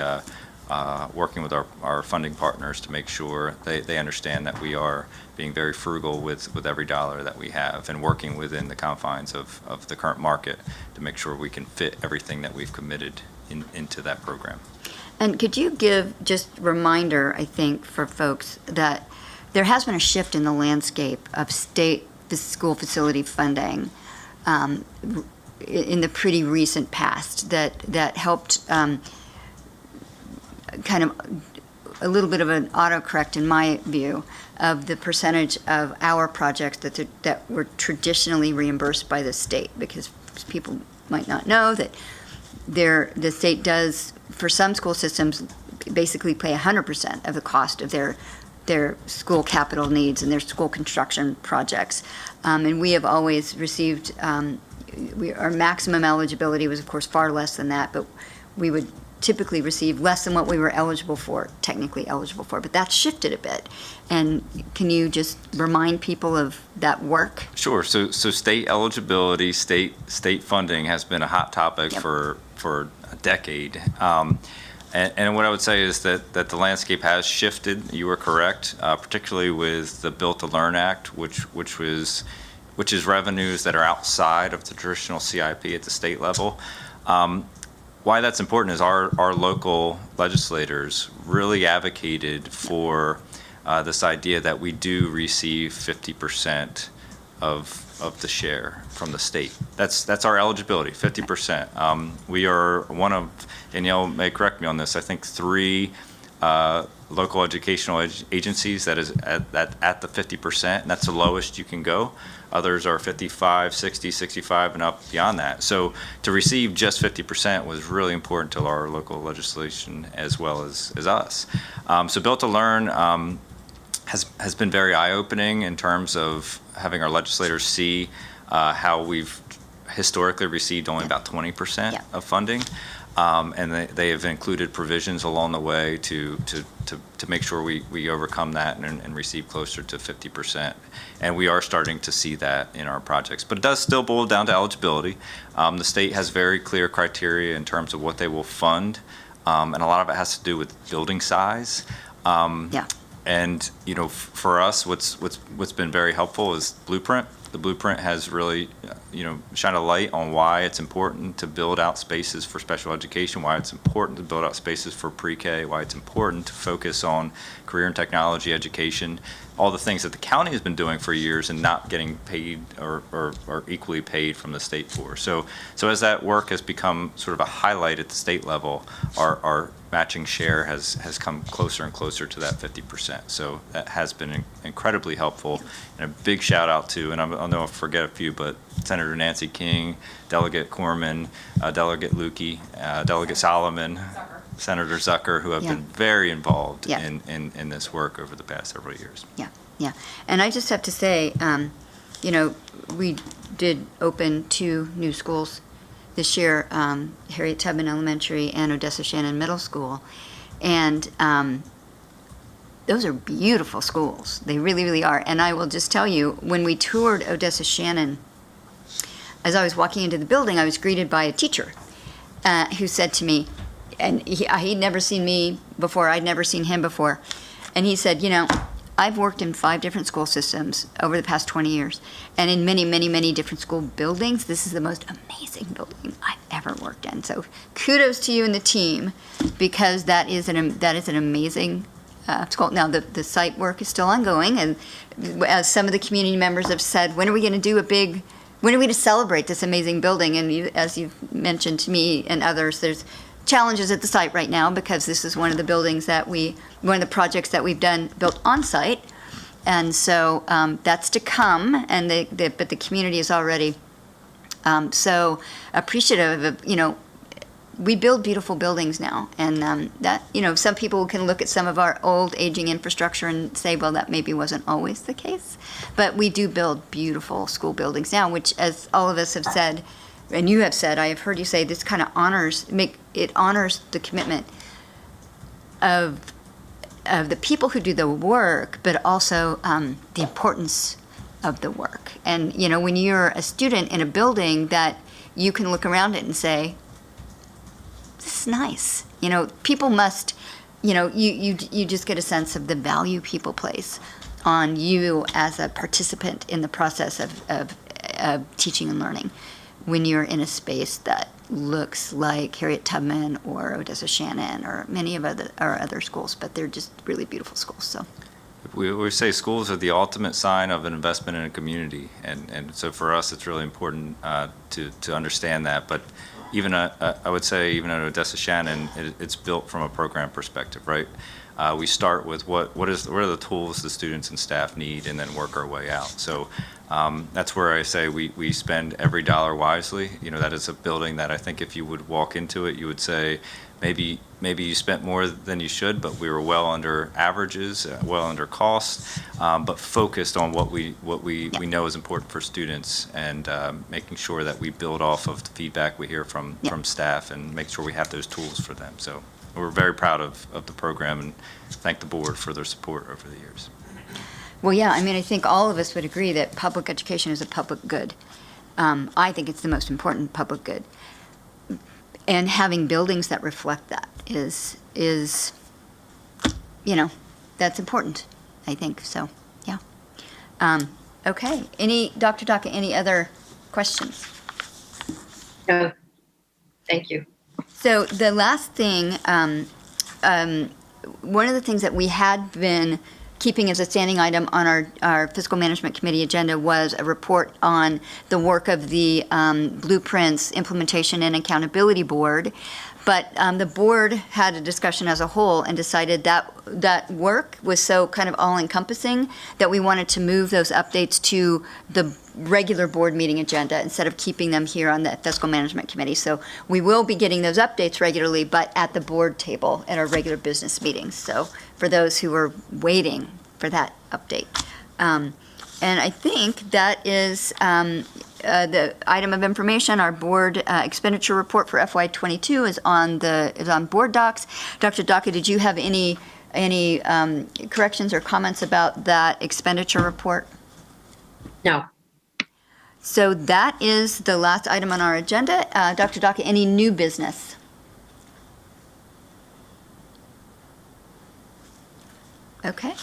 working with our funding partners to make sure they understand that we are being very frugal with every dollar that we have, and working within the confines of the current market to make sure we can fit everything that we've committed into that program. And could you give just a reminder, I think, for folks that there has been a shift in the landscape of state school facility funding in the pretty recent past that helped kind of a little bit of an autocorrect, in my view, of the percentage of our projects that were traditionally reimbursed by the state, because people might not know that the state does, for some school systems, basically pay 100% of the cost of their school capital needs and their school construction projects. And we have always received, our maximum eligibility was, of course, far less than that, but we would typically receive less than what we were technically eligible for, but that's shifted a bit. And can you just remind people of that work? Sure. So state eligibility, state funding has been a hot topic for a decade. And what I would say is that the landscape has shifted. You are correct, particularly with the Built to Learn Act, which is revenues that are outside of the traditional CIP at the state level. Why that's important is our local legislators really advocated for this idea that we do receive 50% of the share from the state. That's our eligibility, 50%. We are one of, Danielle may correct me on this, I think 3 local educational agencies that is at the 50%, and that's the lowest you can go. Others are 55, 60, 65, and up beyond that. So to receive just 50% was really important to our local legislation as well as us. So Built to Learn has been very eye-opening in terms of having our legislators see how we've historically received only about 20% of funding. And they have included provisions along the way to make sure we overcome that and receive closer to 50%. And we are starting to see that in our projects. But it does still boil down to eligibility. The state has very clear criteria in terms of what they will fund, and a lot of it has to do with building size. And for us, what's been very helpful is Blueprint. The Blueprint has really, shined a light on why it's important to build out spaces for special education, why it's important to build out spaces for pre-K, why it's important to focus on career and technology education, all the things that the county has been doing for years and not getting paid or equally paid from the state for. So as that work has become sort of a highlight at the state level, our matching share has come closer and closer to that 50%. So that has been incredibly helpful. And a big shout out to, and I know I'll forget a few, but Senator Nancy King, Delegate Corman, Delegate Lukey, Delegate Solomon, Senator Zucker, who have been very involved in this work over the past several years. Yeah. And I just have to say, we did open 2 new schools this year, Harriet Tubman Elementary and Odessa Shannon Middle School. And those are beautiful schools. They really, really are. And I will just tell you, when we toured Odessa Shannon, as I was walking into the building, I was greeted by a teacher who said to me, and he'd never seen me before, I'd never seen him before, and he said, I've worked in 5 different school systems over the past 20 years, and in many, many, many different school buildings. This is the most amazing building I've ever worked in. So kudos to you and the team, because that is an amazing school. Now, the site work is still ongoing, and as some of the community members have said, when are we going to celebrate this amazing building? And as you've mentioned to me and others, there's challenges at the site right now, because this is one of the projects that we've done built on site. And so that's to come, and but the community is already so appreciative of, we build beautiful buildings now, and that, some people can look at some of our old aging infrastructure and say, well, that maybe wasn't always the case. But we do build beautiful school buildings now, which, as all of us have said, and you have said, I have heard you say, this kind of honors the commitment of the people who do the work, but also the importance of the work. And, when you're a student in a building that you can look around it and say, this is nice. People must, you just get a sense of the value people place on you as a participant in the process of teaching and learning when you're in a space that looks like Harriet Tubman or Odessa Shannon or many of our other schools, but they're just really beautiful schools. So We say schools are the ultimate sign of an investment in a community, and so for us, it's really important to understand that. But even I would say even at Odessa Shannon, it's built from a program perspective, right? We start with what are the tools the students and staff need, and then work our way out. So that's where I say we spend every dollar wisely. That is a building that I think if you would walk into it, you would say, maybe you spent more than you should, but we were well under averages, well under cost, but focused on what we know is important for students, and making sure that we build off of the feedback we hear from staff and make sure we have those tools for them. So we're very proud of the program and thank the board for their support over the years. well, yeah, I think all of us would agree that public education is a public good. I think it's the most important public good. And having buildings that reflect that is that's important, I think. So, yeah. Okay. Dr. Daka, any other questions? No, thank you. So the last thing, one of the things that we had been keeping as a standing item on our Fiscal Management Committee agenda was a report on the work of the Blueprints Implementation and Accountability Board. But the board had a discussion as a whole and decided that work was so kind of all-encompassing that we wanted to move those updates to the regular board meeting agenda instead of keeping them here on the Fiscal Management Committee. So we will be getting those updates regularly, but at the board table at our regular business meetings. So for those who are waiting for that update. And I think that is the item of information. Our board expenditure report for FY22 is on board docs. Dr. Daka, did you have any corrections or comments about that expenditure report? No. So that is the last item on our agenda. Dr. Daka, any new business? Okay.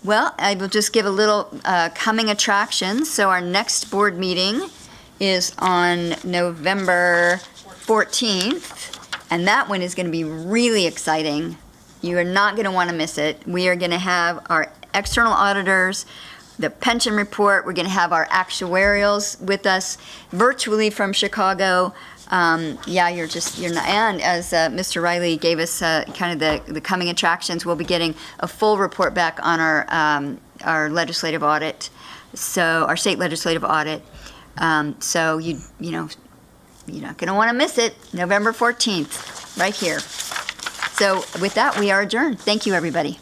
Well, I will just give a little coming attractions. So our next board meeting is on November 14th, and that one is going to be really exciting. You are not going to want to miss it. We are going to have our external auditors, the pension report. We're going to have our actuarials with us virtually from Chicago. You're not, and as Mr. Riley gave us kind of the coming attractions, we'll be getting a full report back on our legislative audit, so our state legislative audit. So you're not going to want to miss it. November 14th, right here. So with that, we are adjourned. Thank you, everybody.